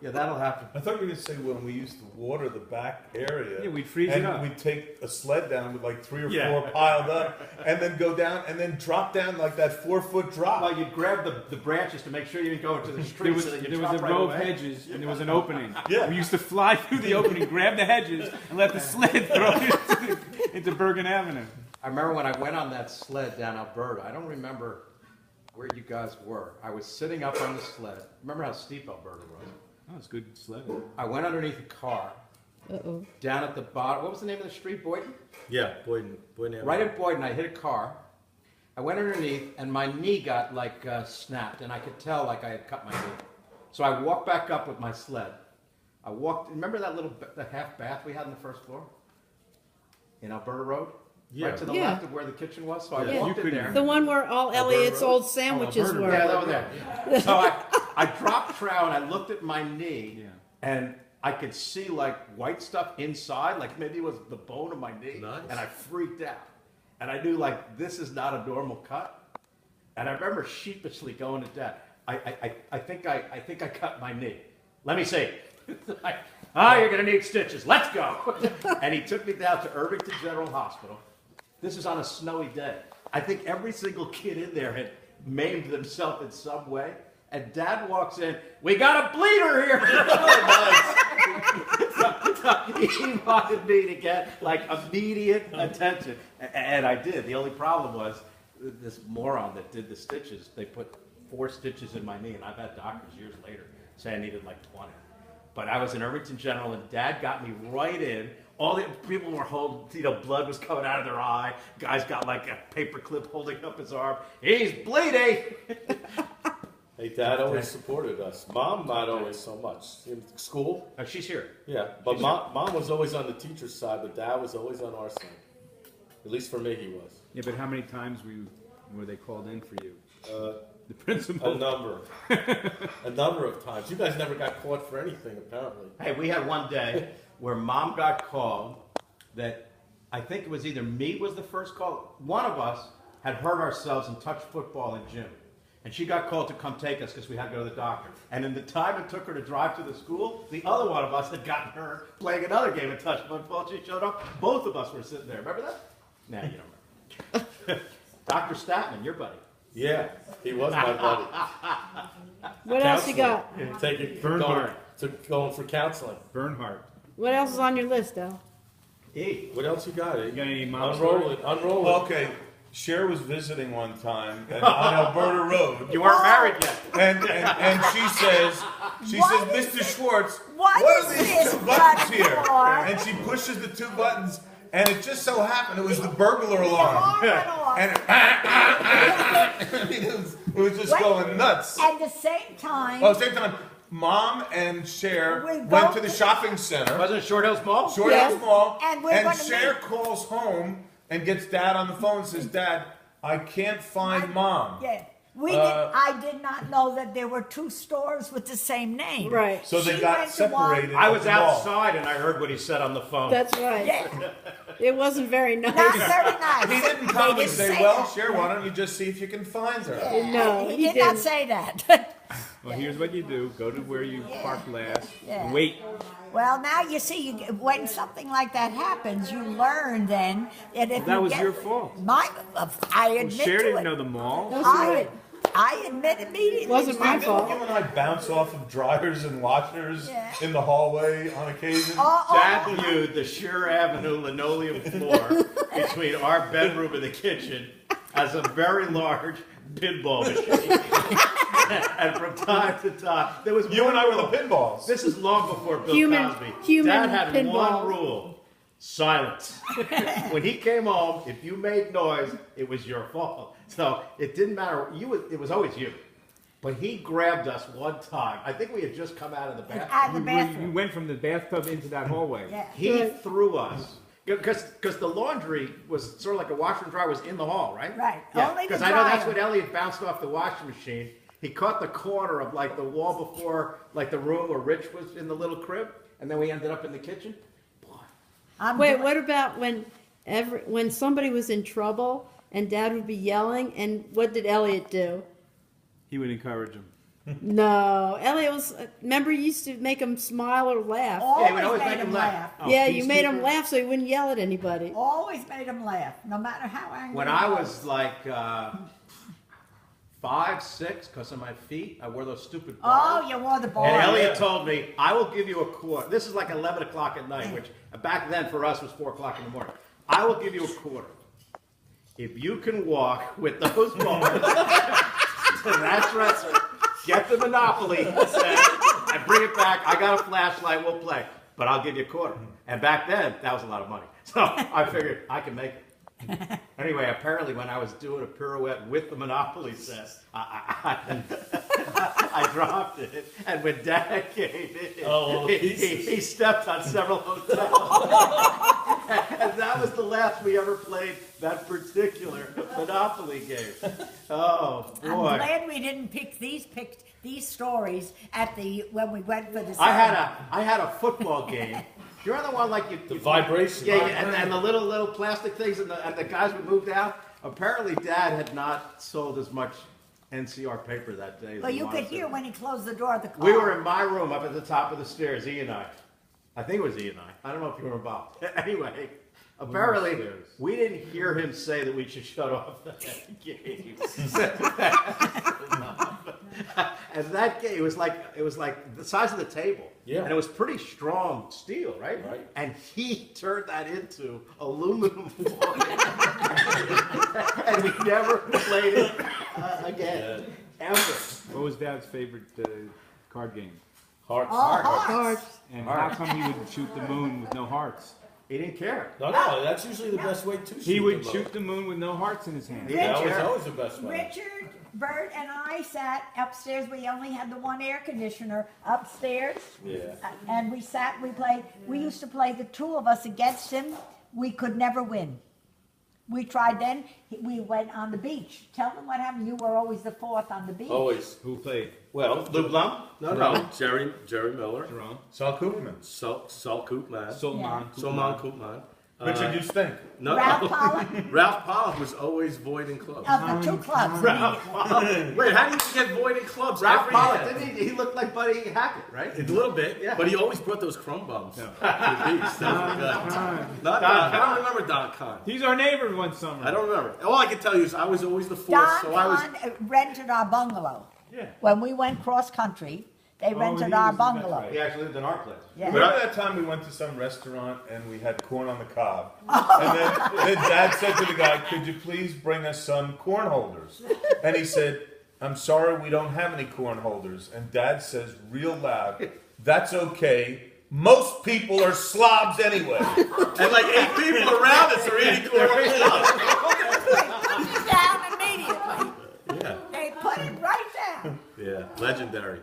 Speaker 3: Yeah, that'll happen.
Speaker 5: I thought you were going to say when we used to water the back area.
Speaker 2: Yeah, we'd freeze
Speaker 5: and
Speaker 2: it up.
Speaker 5: we'd take a sled down with like 3 or
Speaker 3: Yeah.
Speaker 5: 4 piled up, and then go down and then drop down like that 4-foot drop.
Speaker 3: Well, you'd grab the branches to make sure you didn't go into the street.
Speaker 2: There was,
Speaker 3: so that you
Speaker 2: there was
Speaker 3: drop
Speaker 2: a
Speaker 3: right
Speaker 2: row
Speaker 3: away.
Speaker 2: of hedges, and there was an opening.
Speaker 5: Yeah.
Speaker 2: We used to fly through the opening, grab the hedges, and let the sled throw it into Bergen Avenue.
Speaker 3: I remember when I went on that sled down Alberta. I don't remember where you guys were. I was sitting up on the sled. Remember how steep Alberta was?
Speaker 2: Oh, it's good sledding.
Speaker 3: I went underneath a car
Speaker 6: Uh-oh.
Speaker 3: down at the bottom. What was the name of the street, Boynton?
Speaker 1: Yeah, Boyden.
Speaker 3: Right at Boynton, I hit a car. I went underneath, and my knee got snapped, and I could tell I had cut my knee. So I walked back up with my sled. I walked. Remember that the half bath we had on the first floor in Alberta Road?
Speaker 1: Yeah.
Speaker 3: Right to the
Speaker 6: Yeah.
Speaker 3: left of where the kitchen was. So I
Speaker 1: Yeah.
Speaker 3: walked
Speaker 2: You
Speaker 3: in
Speaker 2: couldn't-
Speaker 3: there.
Speaker 6: The one where all Elliot's old sandwiches
Speaker 2: Alberta.
Speaker 6: were.
Speaker 3: Yeah, that was there. So I dropped trow and I looked at my knee,
Speaker 2: Yeah.
Speaker 3: and I could see like white stuff inside, like maybe it was the bone of my knee.
Speaker 1: Nice.
Speaker 3: And I freaked out. And I knew like this is not a normal cut. And I remember sheepishly going to Dad. I think I cut my knee. Let me see. You're gonna need stitches. Let's go. And he took me down to Irvington General Hospital. This is on a snowy day. I think every single kid in there had maimed themselves in some way. And Dad walks in, "We got a bleeder here." He wanted me to get like immediate attention. And I did. The only problem was this moron that did the stitches, they put 4 stitches in my knee, and I've had doctors years later say I needed like 20. But I was in Irvington General, and Dad got me right in. All the people were holding, blood was coming out of their eye. Guys got like a paper clip holding up his arm. He's bleeding.
Speaker 1: Hey, Dad always supported us. Mom, not always so much. In school,
Speaker 3: Oh, she's here.
Speaker 1: yeah. But mom was always on the teacher's side, but Dad was always on our side. At least for me, he was.
Speaker 2: Yeah, but how many times were they called in for you? The
Speaker 1: A
Speaker 2: principal.
Speaker 1: number. A number of times. You guys never got caught for anything, apparently.
Speaker 3: Hey, we had one day where Mom got called that I think it was either me was the first call. One of us had hurt ourselves and touched football in gym. And she got called to come take us because we had to go to the doctor. And in the time it took her to drive to the school, the other one of us had gotten hurt playing another game of touch football. She showed up. Both of us were sitting there. Remember that? Nah, you don't remember. Dr. Statman, your buddy.
Speaker 1: Yeah, he was my buddy.
Speaker 6: What else you got?
Speaker 1: Taking
Speaker 2: Bernhardt.
Speaker 1: going for counseling.
Speaker 2: Bernhardt.
Speaker 6: What else is on your list, Al?
Speaker 3: E.
Speaker 1: What else you got?
Speaker 2: You got any mom
Speaker 1: Unroll
Speaker 2: stories?
Speaker 1: it. Unroll it.
Speaker 5: Okay, Cher was visiting one time on Alberta Road,
Speaker 3: You weren't married yet.
Speaker 5: and she says,
Speaker 7: What
Speaker 5: Mr. Schwartz,
Speaker 7: what
Speaker 5: what
Speaker 7: is
Speaker 5: are these
Speaker 7: this
Speaker 5: 2 buttons
Speaker 7: button
Speaker 5: here?
Speaker 7: for?
Speaker 5: And she pushes the 2 buttons, and it just so happened it was the burglar alarm.
Speaker 7: Alarm went off.
Speaker 5: And it was just
Speaker 7: What?
Speaker 5: going nuts.
Speaker 7: At the same time,
Speaker 5: Oh, at the same time, Mom and Cher
Speaker 7: We
Speaker 5: went
Speaker 7: go
Speaker 5: to the
Speaker 7: to-
Speaker 5: shopping center,
Speaker 3: Wasn't it Short Hills Mall?
Speaker 5: Short
Speaker 6: Yes.
Speaker 5: Hills Mall,
Speaker 7: And we're
Speaker 5: and
Speaker 7: gonna
Speaker 5: Cher
Speaker 7: meet-
Speaker 5: calls home and gets Dad on the phone and says, Dad, I can't find Mom.
Speaker 7: Yeah. I did not know that there were two stores with the same name.
Speaker 6: Right.
Speaker 5: So they
Speaker 7: She
Speaker 5: got
Speaker 7: went to one-
Speaker 5: separated.
Speaker 3: I
Speaker 5: at
Speaker 3: was
Speaker 5: the mall.
Speaker 3: outside and I heard what he said on the phone.
Speaker 6: That's right.
Speaker 7: Yeah,
Speaker 6: It wasn't very nice.
Speaker 7: not very nice.
Speaker 5: He didn't
Speaker 7: They
Speaker 5: probably
Speaker 7: didn't
Speaker 5: say,
Speaker 7: say
Speaker 5: well,
Speaker 7: that.
Speaker 5: sure, why don't you just see if you can find her?
Speaker 7: Yeah,
Speaker 6: No,
Speaker 7: he
Speaker 6: he
Speaker 7: did not
Speaker 6: didn't.
Speaker 7: say that.
Speaker 2: Well, here's what you do: go to where you parked last.
Speaker 7: Yeah.
Speaker 2: Wait.
Speaker 7: Well, now you see, when something like that happens, you learn then that if
Speaker 2: That
Speaker 7: you
Speaker 2: was
Speaker 7: get,
Speaker 2: your fault.
Speaker 7: I admit
Speaker 2: Cher
Speaker 7: to
Speaker 2: didn't
Speaker 7: it.
Speaker 2: know the mall.
Speaker 7: I admit immediately.
Speaker 6: Wasn't my
Speaker 5: Didn't
Speaker 6: fault.
Speaker 5: you and I bounce off of dryers and washers
Speaker 7: Yeah.
Speaker 5: in the hallway on occasion?
Speaker 3: Dad viewed the Sheer Avenue linoleum floor between our bedroom and the kitchen as a very large pinball machine. And from time to time, there was
Speaker 5: You
Speaker 3: one
Speaker 5: and I were the
Speaker 3: rule.
Speaker 5: pinballs.
Speaker 3: This is long before Bill
Speaker 6: Human
Speaker 3: Cosby. Dad had
Speaker 6: pinball.
Speaker 3: one rule: silence. When he came home, if you made noise, it was your fault. So it didn't matter. It was always you. But he grabbed us one time. I think we had just come out of the bathroom.
Speaker 7: Out of the
Speaker 2: You
Speaker 7: bathroom.
Speaker 2: went from the bathtub into that hallway.
Speaker 7: Yeah.
Speaker 3: He threw us. Because the laundry was sort of like a washer and dryer was in the hall, right?
Speaker 7: Right.
Speaker 3: Yeah.
Speaker 7: Only the
Speaker 3: Because I know that's
Speaker 7: dryer.
Speaker 3: when Elliot bounced off the washing machine. He caught the corner of like the wall before, like the room where Rich was in the little crib, and then we ended up in the kitchen.
Speaker 7: I'm
Speaker 6: Wait,
Speaker 7: doing-
Speaker 6: what about when somebody was in trouble and Dad would be yelling, and what did Elliot do?
Speaker 2: He would encourage him.
Speaker 6: No, Elliot was. Remember, you used to make him smile or laugh.
Speaker 3: Yeah, we'd
Speaker 7: Always
Speaker 3: always
Speaker 7: made
Speaker 3: make
Speaker 7: him
Speaker 3: him
Speaker 7: laugh.
Speaker 3: laugh.
Speaker 2: Oh,
Speaker 6: Yeah, you made him
Speaker 2: peacekeeper?
Speaker 6: laugh so he wouldn't yell at anybody.
Speaker 7: Always made him laugh, no matter how angry.
Speaker 3: When
Speaker 7: he
Speaker 3: I was like 5, 6, because of my feet, I wore those stupid bars.
Speaker 7: Oh, you wore the ball.
Speaker 3: And Elliot told me, I will give you a quarter. This is like 11 o'clock at night, which back then for us was 4 o'clock in the morning. I will give you a quarter if you can walk with those balls to that dresser, get the Monopoly set, and bring it back. I got a flashlight, we'll play. But I'll give you a quarter. And back then, that was a lot of money. So I figured I can make it. Anyway, apparently when I was doing a pirouette with the Monopoly set, I dropped it. And when Dad came in, he stepped on several hotels. And that was the last we ever played that particular Monopoly game. Oh,
Speaker 7: I'm
Speaker 3: boy.
Speaker 7: glad we didn't pick these stories when we went for the.
Speaker 3: I had a football game. You remember the one like
Speaker 1: The vibration.
Speaker 3: Yeah, and the little plastic things, and the guys would move down. Apparently, Dad had not sold as much NCR paper that day. as
Speaker 7: Well,
Speaker 3: he
Speaker 7: you could
Speaker 3: wanted to.
Speaker 7: hear when he closed the door of the car.
Speaker 3: We were in my room up at the top of the stairs, E and I. I think it was E and I. I don't know if you were involved. Anyway, apparently,
Speaker 2: upstairs.
Speaker 3: we didn't hear him say that we should shut off the game. And that game, it was like the size of the table.
Speaker 1: Yeah.
Speaker 3: And it was pretty strong steel, right?
Speaker 1: Right.
Speaker 3: And he turned that into aluminum foil. And we never played it again. Ever.
Speaker 2: What was Dad's favorite card game?
Speaker 1: Hearts.
Speaker 6: Hearts.
Speaker 2: And how come he would shoot the moon with no hearts?
Speaker 3: He didn't care.
Speaker 1: No, that's usually the best way to shoot.
Speaker 2: He would
Speaker 1: the
Speaker 2: shoot
Speaker 1: boat.
Speaker 2: the moon with no hearts in his hand.
Speaker 3: He
Speaker 1: That
Speaker 3: didn't
Speaker 1: was
Speaker 3: care.
Speaker 1: always the best way.
Speaker 7: Richard, Bert, and I sat upstairs. We only had the one air conditioner upstairs.
Speaker 1: Yeah.
Speaker 7: And we played. We used to play the two of us against him. We could never win. We tried then. We went on the beach. Tell them what happened. You were always the fourth on the beach.
Speaker 1: Always.
Speaker 2: Who played?
Speaker 1: Well,
Speaker 3: Lou Blum?
Speaker 1: no, Jerry Miller,
Speaker 2: Jerome.
Speaker 5: Saul Koopman.
Speaker 1: Sal Koopman,
Speaker 2: Solman.
Speaker 1: Solman Koopman.
Speaker 5: Richard, you stink.
Speaker 1: No,
Speaker 7: Ralph Pollock
Speaker 1: Ralph Pollock was always void in clubs.
Speaker 7: of the two clubs.
Speaker 1: Wait, how do you get void in clubs?
Speaker 3: Ralph
Speaker 1: every
Speaker 3: Pollock,
Speaker 1: year?
Speaker 3: didn't he? He looked like Buddy Hackett, right?
Speaker 1: A little bit,
Speaker 3: Yeah.
Speaker 1: but he always brought those crumb bums to the beach. That was good. Not Don. I don't remember Don Kahn.
Speaker 2: He's our neighbor one summer.
Speaker 1: I don't remember. All I can tell you is I was always the fourth,
Speaker 7: Don
Speaker 1: so I was.
Speaker 7: Kahn rented our bungalow.
Speaker 3: Yeah.
Speaker 7: When we went cross country, they
Speaker 2: he
Speaker 7: rented
Speaker 2: was-
Speaker 7: our
Speaker 2: that's
Speaker 7: bungalow.
Speaker 2: right.
Speaker 3: He actually lived in our place.
Speaker 7: Yeah.
Speaker 5: Remember that time we went to some restaurant and we had corn on the cob? And then Dad said to the guy, could you please bring us some corn holders? And he said, I'm sorry, we don't have any corn holders. And Dad says real loud, that's okay. Most people are slobs anyway.
Speaker 1: And like 8 people around us are eating corn on the cob.
Speaker 7: Put it down immediately.
Speaker 1: Yeah,
Speaker 7: They put it right down.
Speaker 1: yeah, legendary.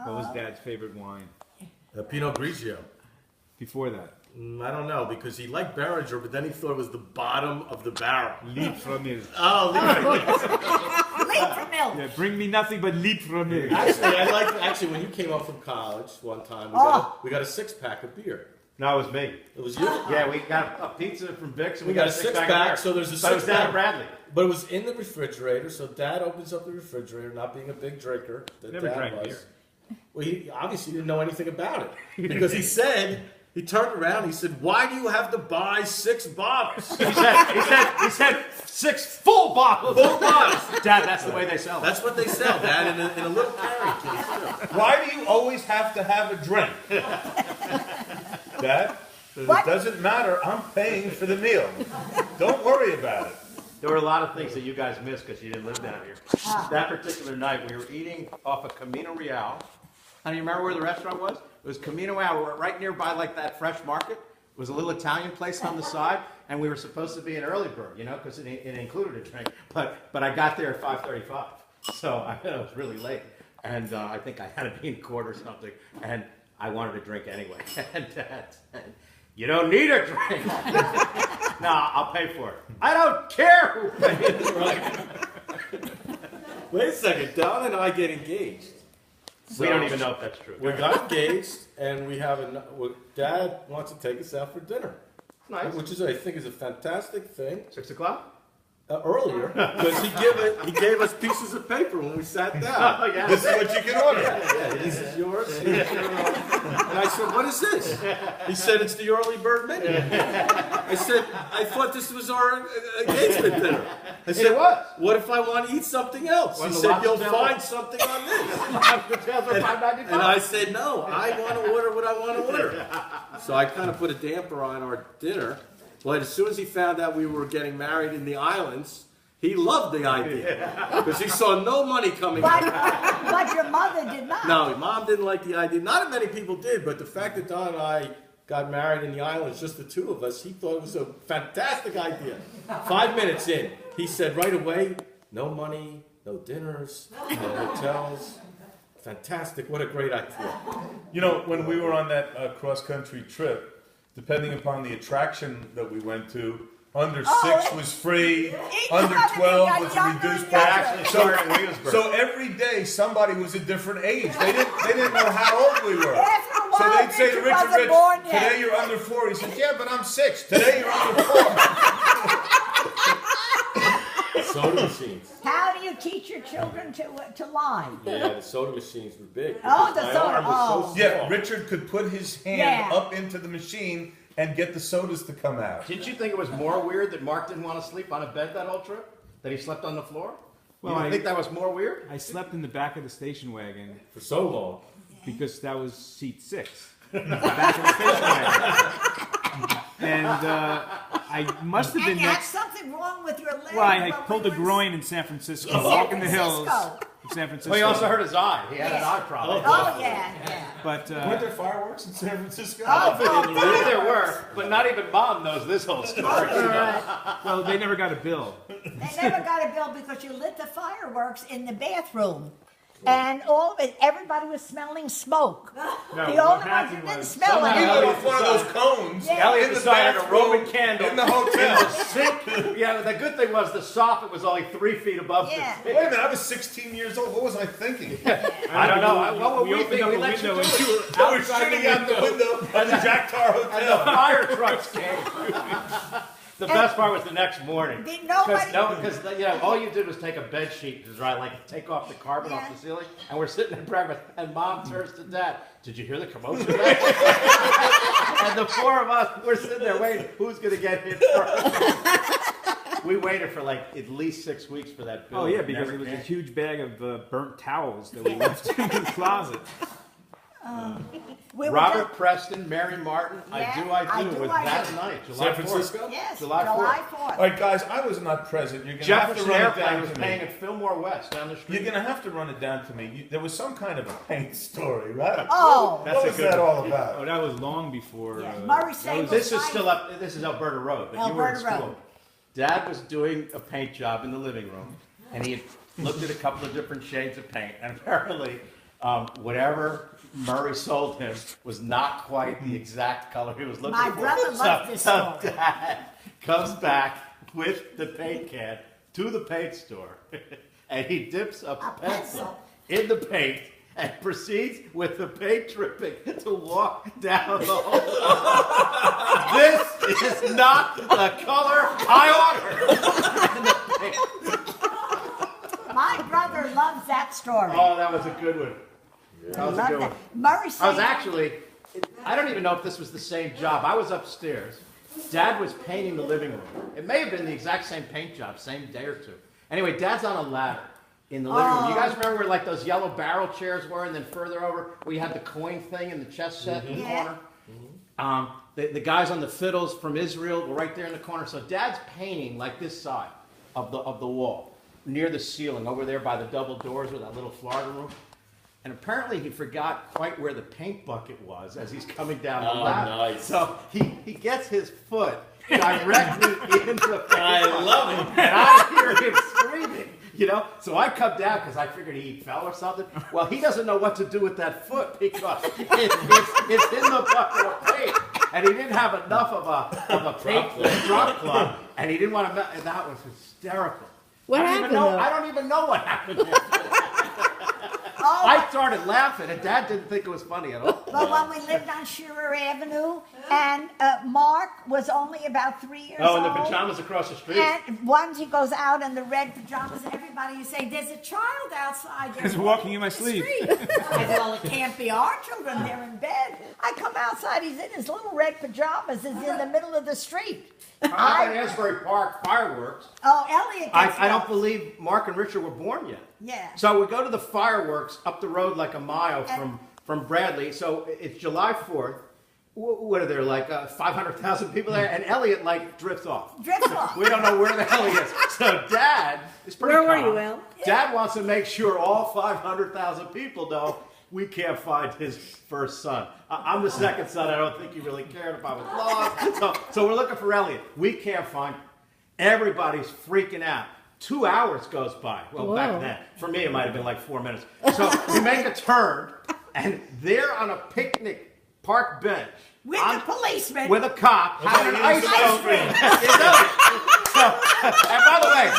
Speaker 2: What was Dad's favorite wine?
Speaker 1: Pinot Grigio.
Speaker 2: Before that.
Speaker 1: I don't know, because he liked Behringer, but then he thought it was the bottom of the barrel.
Speaker 2: Liebfraumilch.
Speaker 1: Oh,
Speaker 7: Leave for milk.
Speaker 2: Yeah, bring me nothing but Liebfraumilch.
Speaker 1: actually, when you came home from college one time, we got a 6-pack of beer.
Speaker 3: No, it was me.
Speaker 1: It was you.
Speaker 3: Yeah, we got a pizza from Vic's and
Speaker 1: We got a 6-pack, so there's a
Speaker 3: So it was down
Speaker 1: 6-pack.
Speaker 3: at Bradley.
Speaker 1: But it was in the refrigerator, so Dad opens up the refrigerator, not being a big drinker that
Speaker 2: Never
Speaker 1: Dad
Speaker 2: drank
Speaker 1: was.
Speaker 2: beer.
Speaker 1: Well, he obviously didn't know anything about it because he turned around, he said, "Why do you have to buy 6 bottles?"
Speaker 3: He said 6 full bottles.
Speaker 1: Full bottles.
Speaker 3: Dad, that's the way they sell it.
Speaker 1: That's what they sell, Dad, in a little carry case. Too.
Speaker 5: Why do you always have to have a drink? Dad, it
Speaker 7: What?
Speaker 5: doesn't matter. I'm paying for the meal. Don't worry about it.
Speaker 3: There were a lot of things that you guys missed because you didn't live down here. That particular night, we were eating off of Camino Real. And you remember where the restaurant was? It was Camino Real. We were right nearby, like that fresh market. It was a little Italian place on the side, and we were supposed to be an early bird, you know, because it included a drink. But I got there at 5:35, so I was really late, and I think I had to be in court or something, and I wanted a drink anyway. And Dad said, "You don't need a drink." No, I'll pay for it. I don't care who pays.
Speaker 1: Wait a second, Don and I get engaged.
Speaker 3: We don't even know if that's true.
Speaker 1: We got engaged, and we have Dad wants to take us out for dinner,
Speaker 3: Nice.
Speaker 1: which is I think is a fantastic thing.
Speaker 3: 6 o'clock?
Speaker 1: Earlier, because he gave us pieces of paper when we sat down.
Speaker 3: Oh, yeah.
Speaker 5: This is what you can order.
Speaker 1: Yeah, this is yours. And I said, "What is this?" He said, "It's the early bird menu." I said, "I thought this was our engagement dinner." I said,
Speaker 3: It was.
Speaker 1: "What if I want to eat something else?" He
Speaker 3: When the
Speaker 1: said, "You'll
Speaker 3: lobster-
Speaker 1: find something on this." And I said, "No, I want to order what I want to order." So I kind of put a damper on our dinner. Well, as soon as he found out we were getting married in the islands, he loved the idea because he saw no money coming
Speaker 7: But,
Speaker 1: in.
Speaker 7: but your mother did not.
Speaker 1: No, Mom didn't like the idea. Not many people did, but the fact that Don and I got married in the islands, just the two of us, he thought it was a fantastic idea. 5 minutes in, he said right away, "No money, no dinners, no hotels." Fantastic, what a great idea.
Speaker 5: You know, when we were on that cross-country trip, depending upon the attraction that we went to, under 6 was free, under 12 was a reduced price. So every day somebody was a different age. They didn't know how old we were.
Speaker 7: After a
Speaker 5: So
Speaker 7: while,
Speaker 5: they'd say to
Speaker 7: Richard wasn't
Speaker 5: Richard,
Speaker 7: born yet.
Speaker 5: "Today you're under 4." He said, "Yeah, but I'm 6. Today you're under 4."
Speaker 1: Soda machines.
Speaker 7: How do you teach your children to lie?
Speaker 1: Yeah, the soda machines were big.
Speaker 7: Oh,
Speaker 1: because
Speaker 7: the
Speaker 1: my
Speaker 7: soda-
Speaker 1: arm was so
Speaker 7: oh.
Speaker 5: Yeah,
Speaker 1: small.
Speaker 5: Richard could put his hand
Speaker 7: Yeah.
Speaker 5: up into the machine and get the sodas to come out.
Speaker 3: Didn't you think it was more weird that Mark didn't want to sleep on a bed that whole trip? That he slept on the floor?
Speaker 2: Well,
Speaker 3: You didn't
Speaker 2: I-
Speaker 3: think that was more weird?
Speaker 2: I slept in the back of the station wagon
Speaker 1: For so long.
Speaker 2: because that was seat 6. The back of the station wagon. And I must have
Speaker 7: And
Speaker 2: been
Speaker 7: you had
Speaker 2: next.
Speaker 7: something wrong with your leg.
Speaker 2: Well, I
Speaker 7: while
Speaker 2: pulled
Speaker 7: we
Speaker 2: a
Speaker 7: were-
Speaker 2: groin in San Francisco,
Speaker 7: In San
Speaker 2: walking the hills
Speaker 7: Francisco.
Speaker 2: of San Francisco.
Speaker 3: Well, he also hurt his eye. He had an eye problem.
Speaker 7: Oh, yeah, yeah.
Speaker 2: But
Speaker 5: Weren't there fireworks in San Francisco?
Speaker 7: Oh,
Speaker 3: There were, but not even Mom knows this whole story.
Speaker 2: well, they never got a bill.
Speaker 7: They never got a bill because you lit the fireworks in the bathroom. And all of it, everybody was smelling smoke.
Speaker 2: No,
Speaker 7: The
Speaker 2: what
Speaker 7: only ones
Speaker 2: happened
Speaker 7: who didn't
Speaker 2: was
Speaker 7: smell
Speaker 3: somehow-
Speaker 5: He
Speaker 7: it.
Speaker 5: lit off one of those cones
Speaker 7: Yeah.
Speaker 3: Elliot
Speaker 5: in the
Speaker 3: decided a
Speaker 5: bathroom,
Speaker 3: Roman candle
Speaker 5: in the hotel.
Speaker 3: sink. Yeah, the good thing was the soffit was only 3 feet above
Speaker 7: Yeah.
Speaker 3: the
Speaker 5: Wait a minute, I was 16 years old. What was I thinking?
Speaker 3: I don't know. What were we
Speaker 2: opened
Speaker 3: thinking?
Speaker 2: up
Speaker 3: We
Speaker 2: a
Speaker 3: let you
Speaker 2: window
Speaker 3: do
Speaker 2: and
Speaker 3: it.
Speaker 2: you were
Speaker 5: I was
Speaker 2: outside
Speaker 5: shooting
Speaker 2: the
Speaker 5: out the window of the Jack Tar
Speaker 3: And the
Speaker 5: Hotel.
Speaker 3: fire trucks came. The best part was the next morning.
Speaker 7: Did nobody-
Speaker 3: Because all you did was take a bed sheet to dry, like take off the carbon off the ceiling, and we're sitting at breakfast, and Mom turns to Dad. Did you hear the commotion? And the 4 of us, we're sitting there waiting. Who's gonna get hit first? We waited for like at least 6 weeks for that bill.
Speaker 2: Oh yeah,
Speaker 3: It
Speaker 2: because
Speaker 3: never
Speaker 2: it was a
Speaker 3: came.
Speaker 2: huge bag of burnt towels that we left in the closet.
Speaker 7: We were
Speaker 3: Robert
Speaker 7: just-
Speaker 3: Preston, Mary Martin,
Speaker 7: Yeah,
Speaker 3: I do was that night, July
Speaker 1: San
Speaker 3: 4th.
Speaker 1: Francisco?
Speaker 7: Yes,
Speaker 3: July
Speaker 7: July
Speaker 3: 4th.
Speaker 7: 4th.
Speaker 5: All right, guys, I was not present. You're gonna have to
Speaker 3: Jefferson
Speaker 5: run it
Speaker 3: Airplane
Speaker 5: down
Speaker 3: was
Speaker 5: to
Speaker 3: paying
Speaker 5: me.
Speaker 3: at Fillmore West down the street.
Speaker 5: You're gonna have to run it down to me. There was some kind of a paint story, right?
Speaker 7: Oh.
Speaker 5: What was that all about?
Speaker 2: Oh, that was long before.
Speaker 7: Yeah,
Speaker 2: that
Speaker 7: Murray
Speaker 2: was-
Speaker 7: Sable.
Speaker 3: This is still up. This is Alberta Road, but you were in
Speaker 7: Alberta
Speaker 3: school.
Speaker 7: Road.
Speaker 3: Dad was doing a paint job in the living room, and he had looked at a couple of different shades of paint, and apparently, whatever Murray sold him was not quite the exact color he was looking
Speaker 7: My
Speaker 3: for.
Speaker 7: brother loved this
Speaker 3: So
Speaker 7: story.
Speaker 3: Dad comes back with the paint can to the paint store, and he dips a pencil in the paint and proceeds with the paint dripping to walk down the hall. This is not the color I ordered.
Speaker 7: My brother loves that story.
Speaker 3: Oh, that was a good one. That was a
Speaker 7: Love
Speaker 3: good
Speaker 7: that.
Speaker 3: one.
Speaker 7: Murray
Speaker 3: I was
Speaker 7: said,
Speaker 3: actually, I don't even know if this was the same job. I was upstairs. Dad was painting the living room. It may have been the exact same paint job, same day or two. Anyway, Dad's on a ladder in the living room. You guys remember where like those yellow barrel chairs were, and then further over we had the coin thing in the chess set in the
Speaker 7: Yeah.
Speaker 3: corner? The guys on the fiddles from Israel were right there in the corner. So Dad's painting like this side of the wall, near the ceiling, over there by the double doors with that little Florida room. And apparently he forgot quite where the paint bucket was as he's coming down the ladder.
Speaker 1: Nice.
Speaker 3: So he gets his foot directly in the paint
Speaker 1: I
Speaker 3: bucket.
Speaker 1: love it.
Speaker 3: And I hear him screaming, you know? So I come down because I figured he fell or something. Well, he doesn't know what to do with that foot because it's in the bucket of paint. And he didn't have enough of a paint drop cloth. And he didn't want to, and that was hysterical.
Speaker 6: What
Speaker 3: I don't
Speaker 6: happened,
Speaker 3: even know,
Speaker 6: though?
Speaker 3: I don't even know what happened.
Speaker 7: oh,
Speaker 3: I started laughing, and Dad didn't think it was funny at all.
Speaker 7: but when we lived on Shearer Avenue, and Mark was only about 3 years
Speaker 3: Oh,
Speaker 7: old.
Speaker 3: and the pajamas across the street.
Speaker 7: And once he goes out in the red pajamas, and everybody you say, "There's a child outside."
Speaker 2: He's walking in my
Speaker 7: the
Speaker 2: sleep.
Speaker 7: street." I said, "Well, it can't be our children. They're in bed." I come outside. He's in his little red pajamas. He's in the middle of the street.
Speaker 3: How about Asbury Park fireworks?
Speaker 7: Oh, Elliot. Gets
Speaker 3: I don't
Speaker 7: lost.
Speaker 3: believe Mark and Richard were born yet.
Speaker 7: Yeah.
Speaker 3: So we go to the fireworks up the road like a mile from Bradley. So it's July 4th. What are there, like 500,000 people there? And Elliot, like, drifts off.
Speaker 7: Drifts off.
Speaker 3: We don't know where the hell he is. So Dad is pretty
Speaker 6: Where were
Speaker 3: calm.
Speaker 6: you, Al?
Speaker 3: Dad wants to make sure all 500,000 people know we can't find his first son. I'm the second son. I don't think he really cared if I was lost. So we're looking for Elliot. We can't find him. Everybody's freaking out. 2 hours goes by. Well,
Speaker 6: Whoa.
Speaker 3: back then. For me, it might have been like 4 minutes. So we make a turn, and there on a picnic park bench,
Speaker 7: With the policeman.
Speaker 3: with a cop having an ice cream. Is Elliot. So, and by the way,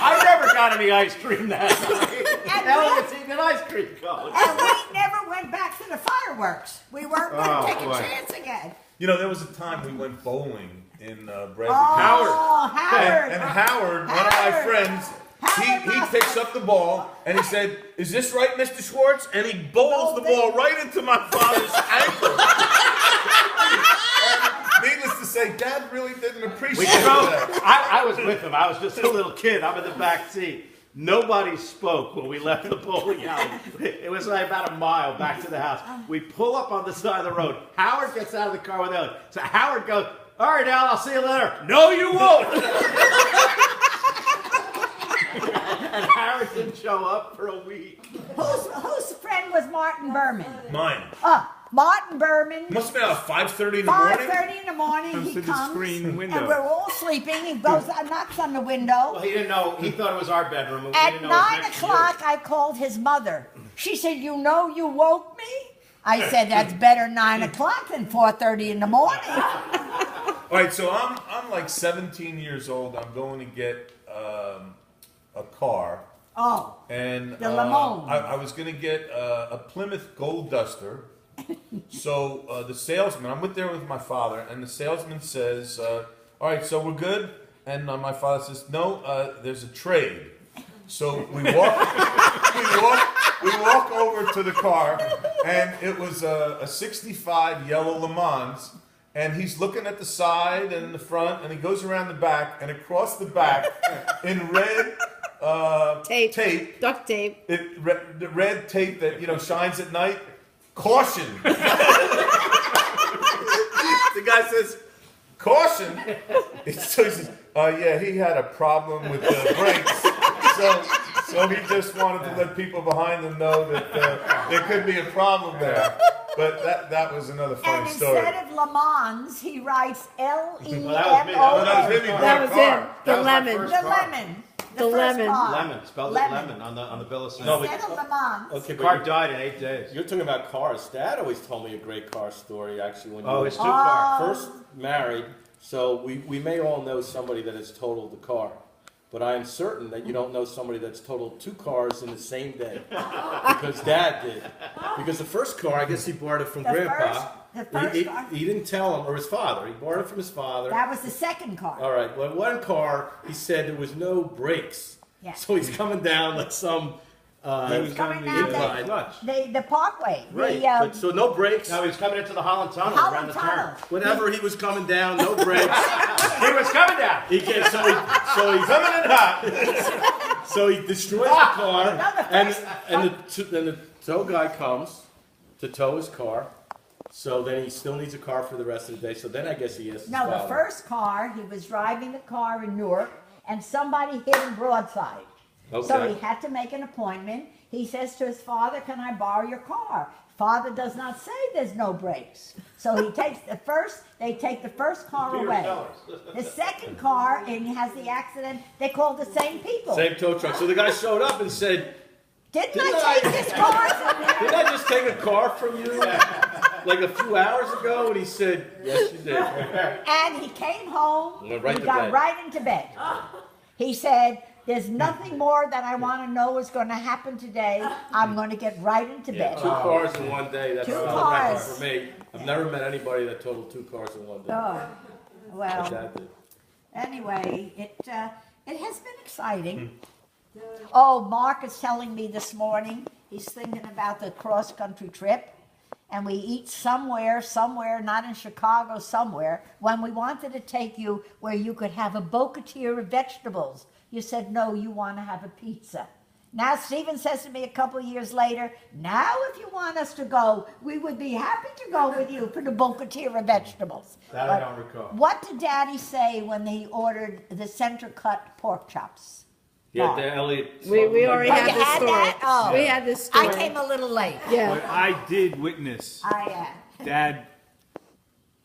Speaker 3: I never got any ice cream that night. Elliot's eating an ice cream cone.
Speaker 7: And we never went back to the fireworks. We weren't going to
Speaker 3: Oh,
Speaker 7: take
Speaker 3: boy.
Speaker 7: a chance again.
Speaker 5: You know, there was a time we went bowling in Bradley.
Speaker 7: Oh, Howard.
Speaker 5: And Howard, one of my
Speaker 7: Howard.
Speaker 5: friends,
Speaker 7: Howard
Speaker 5: he
Speaker 7: must-
Speaker 5: picks up the ball and he said, "Is this right, Mr. Schwartz?" And he bowls the ball right into my father's ankle. And needless to say, Dad really didn't
Speaker 3: We
Speaker 5: appreciate
Speaker 3: drove.
Speaker 5: that.
Speaker 3: I was with him. I was just a little kid. I'm in the back seat. Nobody spoke when we left the bowling alley. It was like about a mile back to the house. We pull up on the side of the road. Howard gets out of the car with Elliot. So Howard goes, "All right, Al, I'll see you later." "No, you won't." And Howard didn't show up for a week.
Speaker 7: Whose friend was Martin Berman?
Speaker 5: Mine.
Speaker 7: Martin Berman.
Speaker 5: Must have been about 5:30 in the morning.
Speaker 7: 5:30 in the morning,
Speaker 2: Comes
Speaker 7: he
Speaker 2: to the
Speaker 7: comes,
Speaker 2: screen window.
Speaker 7: and we're all sleeping. He goes, knocks on the window.
Speaker 3: Well, he didn't know. He thought it was our bedroom. And we
Speaker 7: At
Speaker 3: didn't know it was
Speaker 7: 9
Speaker 3: next to you.
Speaker 7: o'clock, I called his mother. She said, "You know you woke me?" I said, "That's better 9 o'clock than 4:30 in the morning."
Speaker 5: All right, so I'm like 17 years old. I'm going to get a car.
Speaker 7: Oh,
Speaker 5: And
Speaker 7: The Lamone.
Speaker 5: I was going to get a Plymouth Gold Duster. So the salesman, I'm there with my father, and the salesman says, "All right, so we're good." And my father says, "No, there's a trade." So we walk, we walk over to the car, and it was a '65 yellow Le Mans. And he's looking at the side and the front, and he goes around the back, and across the back, in red tape,
Speaker 6: Duct tape.
Speaker 5: the red tape that shines at night. Caution. The guy says, "Caution." So he says, "Yeah, he had a problem with the brakes, so he just wanted to let people behind him know that there could be a problem there." But that was another
Speaker 7: and
Speaker 5: funny story.
Speaker 7: instead of Le Mans, he writes
Speaker 3: Well, that was me.
Speaker 7: L-E-M-O.
Speaker 5: That was him. He
Speaker 6: That
Speaker 5: bought a
Speaker 6: was
Speaker 5: car.
Speaker 6: him. The
Speaker 3: That was my
Speaker 6: lemon.
Speaker 3: first
Speaker 7: The
Speaker 3: car.
Speaker 7: lemon.
Speaker 6: The lemon.
Speaker 7: car.
Speaker 3: Lemon, spelled it
Speaker 7: Lemon.
Speaker 3: lemon on the bill of sale.
Speaker 1: No, but-
Speaker 7: Instead of Le Mans.
Speaker 1: Okay,
Speaker 3: The
Speaker 1: but
Speaker 3: car died in 8 days.
Speaker 1: you're talking about cars. Dad always told me a great car story, actually, when you
Speaker 3: Oh,
Speaker 1: were
Speaker 3: his 2-car.
Speaker 1: first married. So we may all know somebody that has totaled the car. But I am certain that you don't know somebody that's totaled 2 cars in the same day. Because Dad did. Because the first car, I guess he borrowed it from
Speaker 7: The
Speaker 1: Grandpa.
Speaker 7: first
Speaker 1: He-
Speaker 7: car.
Speaker 1: he didn't tell him, or his father. He borrowed it from his father.
Speaker 7: That was the second car.
Speaker 1: All right. Well, one car, he said there was no brakes.
Speaker 7: Yeah.
Speaker 1: So he's coming down like some.
Speaker 2: He was
Speaker 7: Coming
Speaker 2: on
Speaker 7: down
Speaker 2: the
Speaker 1: the-
Speaker 2: clutch.
Speaker 7: The Parkway.
Speaker 1: Right.
Speaker 7: The,
Speaker 1: But, so no brakes.
Speaker 3: No, he was coming into the Holland Tunnel around
Speaker 7: Holland
Speaker 3: the
Speaker 7: Tunnel.
Speaker 3: turn.
Speaker 1: Whenever he was coming down, no brakes.
Speaker 3: He was coming down.
Speaker 1: He gets so he
Speaker 3: Coming in hot.
Speaker 1: so he destroys the car,
Speaker 7: No, the
Speaker 1: and
Speaker 7: first-
Speaker 1: then the tow guy comes to tow his car. So then he still needs a car for the rest of the day. So then I guess he is.
Speaker 7: No, the first car, he was driving the car in Newark, and somebody hit him broadside. So he
Speaker 1: Okay.
Speaker 7: had to make an appointment. He says to his father, "Can I borrow your car?" Father does not say there's no brakes. So he takes they take the first car
Speaker 3: Peter
Speaker 7: away.
Speaker 3: Sellers.
Speaker 7: The second car, and he has the accident, they called the same people.
Speaker 1: Same tow truck. So the guy showed up and said,
Speaker 7: Didn't
Speaker 1: Didn't
Speaker 7: I take
Speaker 1: I-
Speaker 7: this car from you?
Speaker 1: "Didn't I just take a car from you like a few hours ago?" And he said, "Yes, you did."
Speaker 7: And he came home,
Speaker 1: Went right
Speaker 7: he
Speaker 1: to
Speaker 7: got
Speaker 1: bed.
Speaker 7: right into bed. He said, "There's nothing more that I want to know is going to happen today. I'm going to get right into bed."
Speaker 1: 2 cars in one day. That's
Speaker 7: Two
Speaker 1: not a
Speaker 7: cars.
Speaker 1: record for me. I've never met anybody that totaled 2 cars in one day.
Speaker 7: Oh,
Speaker 1: Like
Speaker 7: well,
Speaker 1: Dad did.
Speaker 7: anyway, it has been exciting. Oh, Mark is telling me this morning, he's thinking about the cross-country trip. And we eat somewhere, not in Chicago, somewhere, when we wanted to take you where you could have a bocatier of vegetables. You said, no, you want to have a pizza. Now Stephen says to me a couple of years later, now if you want us to go, we would be happy to go with you for the bocatier of vegetables.
Speaker 3: That I
Speaker 7: But
Speaker 3: don't recall.
Speaker 7: what did Daddy say when he ordered the center-cut pork chops?
Speaker 1: Yeah, Elliot.
Speaker 6: We already
Speaker 7: Oh,
Speaker 6: had
Speaker 7: you
Speaker 6: this
Speaker 7: had
Speaker 6: story.
Speaker 7: that? Oh.
Speaker 6: We had this story.
Speaker 7: I came a little late.
Speaker 6: Yeah.
Speaker 2: But I did witness
Speaker 7: I
Speaker 2: Dad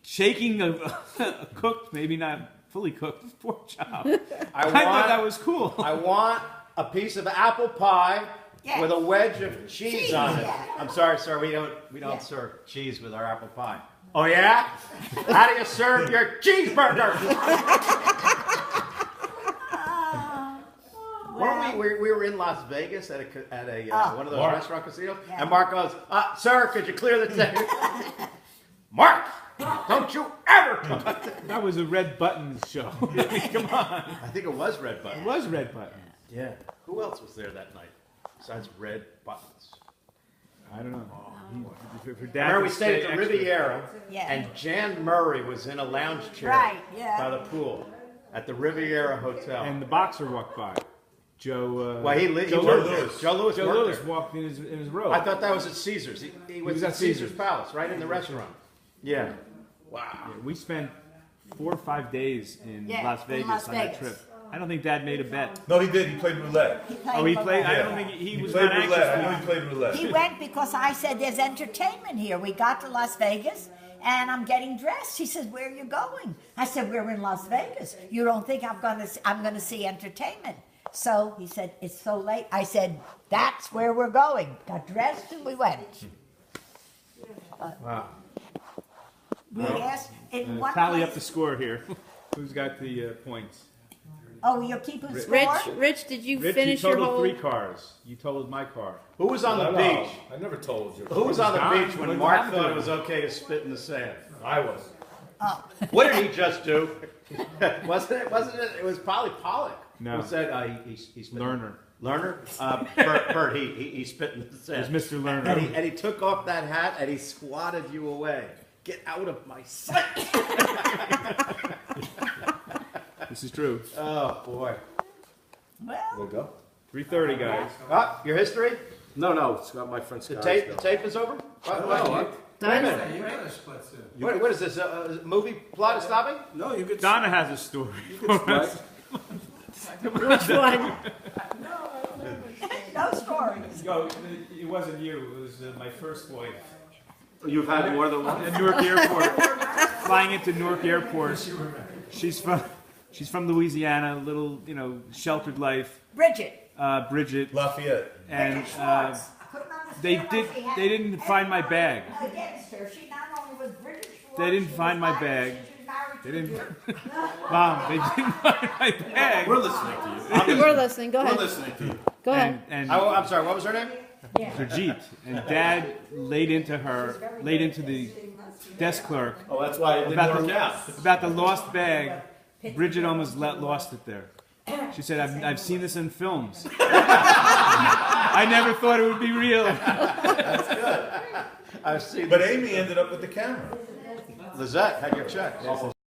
Speaker 2: shaking a cooked, maybe not fully cooked pork chop. I thought that was cool.
Speaker 3: I want a piece of apple pie
Speaker 7: Yes.
Speaker 3: with a wedge of cheese on it.
Speaker 7: yeah.
Speaker 3: I'm sorry, sir. We don't
Speaker 7: Yeah.
Speaker 3: serve cheese with our apple pie. Oh yeah? How do you serve your cheeseburger? Weren't we were in Las Vegas at a one of those
Speaker 1: Mark.
Speaker 3: restaurant casinos,
Speaker 7: Yeah.
Speaker 3: and Mark goes, "Sir, could you clear the table?" Mark, don't you ever come.
Speaker 2: That was a Red Buttons show. Come on.
Speaker 3: I think it was Red Button.
Speaker 2: It was Red Buttons.
Speaker 3: Yeah. Who else was there that night besides Red Buttons?
Speaker 2: I don't know. For
Speaker 3: I
Speaker 2: Dad
Speaker 3: remember
Speaker 2: to
Speaker 3: we stayed
Speaker 2: stay
Speaker 3: at the
Speaker 2: extra.
Speaker 3: Riviera,
Speaker 7: Yeah.
Speaker 3: and Jan Murray was in a lounge chair
Speaker 7: Right, yeah.
Speaker 3: by the pool at the Riviera Hotel.
Speaker 2: And the boxer walked by. Joe.
Speaker 3: well, he
Speaker 2: Joe
Speaker 3: worked
Speaker 2: Lewis.
Speaker 3: there. Joe Lewis
Speaker 2: Joe
Speaker 3: worked
Speaker 2: Lewis
Speaker 3: there.
Speaker 2: walked in his robe.
Speaker 3: I thought that was at Caesars. He was
Speaker 2: was
Speaker 3: at
Speaker 2: at
Speaker 3: Caesars
Speaker 2: Caesars.
Speaker 3: Palace, right in the restaurant. Yeah. Wow.
Speaker 2: Yeah, we spent 4 or 5 days in
Speaker 7: Yeah,
Speaker 2: Las
Speaker 7: in
Speaker 2: Vegas
Speaker 7: Las
Speaker 2: on that
Speaker 7: Vegas.
Speaker 2: trip. I don't think Dad made a bet.
Speaker 5: No, he did. He played roulette.
Speaker 2: Oh, he played. I
Speaker 5: Yeah.
Speaker 2: don't think he
Speaker 5: He
Speaker 2: was
Speaker 5: played
Speaker 2: not anxious.
Speaker 5: roulette. I know
Speaker 2: to-
Speaker 5: he played roulette.
Speaker 7: He went because I said there's entertainment here. We got to Las Vegas and I'm getting dressed. He says, "Where are you going?" I said, "We're in Las Vegas. You don't think I'm gonna see entertainment?" So he said, "It's so late." I said, "That's where we're going." Got dressed and we went.
Speaker 3: Wow.
Speaker 7: We asked in one
Speaker 2: Tally
Speaker 7: place.
Speaker 2: up the score here. Who's got the points?
Speaker 7: Oh, you're keeping score.
Speaker 6: Rich, did you
Speaker 2: Rich,
Speaker 6: finish
Speaker 2: you
Speaker 6: your
Speaker 2: totaled
Speaker 6: whole?
Speaker 2: 3 cars. You totaled my car.
Speaker 3: Who was on the
Speaker 1: No,
Speaker 3: beach?
Speaker 1: I never told you.
Speaker 3: Who was on the
Speaker 2: Gone.
Speaker 3: beach when
Speaker 2: What
Speaker 3: Mark
Speaker 2: happened to
Speaker 3: thought it
Speaker 2: him?
Speaker 3: was okay to spit in the sand?
Speaker 1: I was.
Speaker 7: Oh,
Speaker 3: What did he just do? Wasn't it? It was probably Pollock.
Speaker 2: No.
Speaker 3: Who said he spit?
Speaker 2: Lerner.
Speaker 3: Lerner? Bert, he spit in the
Speaker 2: It
Speaker 3: sand.
Speaker 2: was Mr. Lerner.
Speaker 3: And he took off that hat and he squatted you away. Get out of my sight.
Speaker 2: This is true.
Speaker 3: Oh, boy.
Speaker 7: well,
Speaker 1: We'll go.
Speaker 2: 3:30, guys.
Speaker 3: Your history?
Speaker 1: No, it's got my friend
Speaker 3: The
Speaker 1: Scott.
Speaker 3: tape is over? What?
Speaker 6: Done?
Speaker 3: What is this? A movie plot is stopping?
Speaker 1: No, you could.
Speaker 2: Donna has a story.
Speaker 1: Right?
Speaker 6: Which one?
Speaker 7: no stories.
Speaker 2: Yo, it wasn't you. It was my first wife.
Speaker 1: You've had more than one.
Speaker 2: At Newark Airport. Flying into Newark Airport. She's from She's from Louisiana, a little, sheltered life.
Speaker 7: Bridget.
Speaker 2: Bridget,
Speaker 5: Lafayette.
Speaker 2: and
Speaker 7: Bridget Schwartz. Couldn't
Speaker 2: they
Speaker 7: understand why she had
Speaker 2: they didn't find my bag.
Speaker 7: against her. She not only was Bridget Schwartz,
Speaker 2: They didn't
Speaker 7: she
Speaker 2: find
Speaker 7: was
Speaker 2: my
Speaker 7: Irish,
Speaker 2: bag.
Speaker 7: and she was married
Speaker 2: They
Speaker 7: to a
Speaker 2: didn't.
Speaker 7: Jew.
Speaker 2: Mom, they didn't find my bag.
Speaker 1: We're listening to you.
Speaker 6: We're listening, go
Speaker 1: We're
Speaker 6: ahead,
Speaker 1: listening to you.
Speaker 6: go ahead.
Speaker 2: And
Speaker 3: I'm sorry, what was her name?
Speaker 2: Brigitte, and Dad laid into the desk clerk
Speaker 1: Oh, that's why it didn't
Speaker 2: about
Speaker 1: work out.
Speaker 2: about the lost bag. Bridget almost lost it there. She said, I've seen this in films. I never thought it would be real.
Speaker 3: I've seen
Speaker 5: But Amy ended up with the camera.
Speaker 3: Lizette had your check.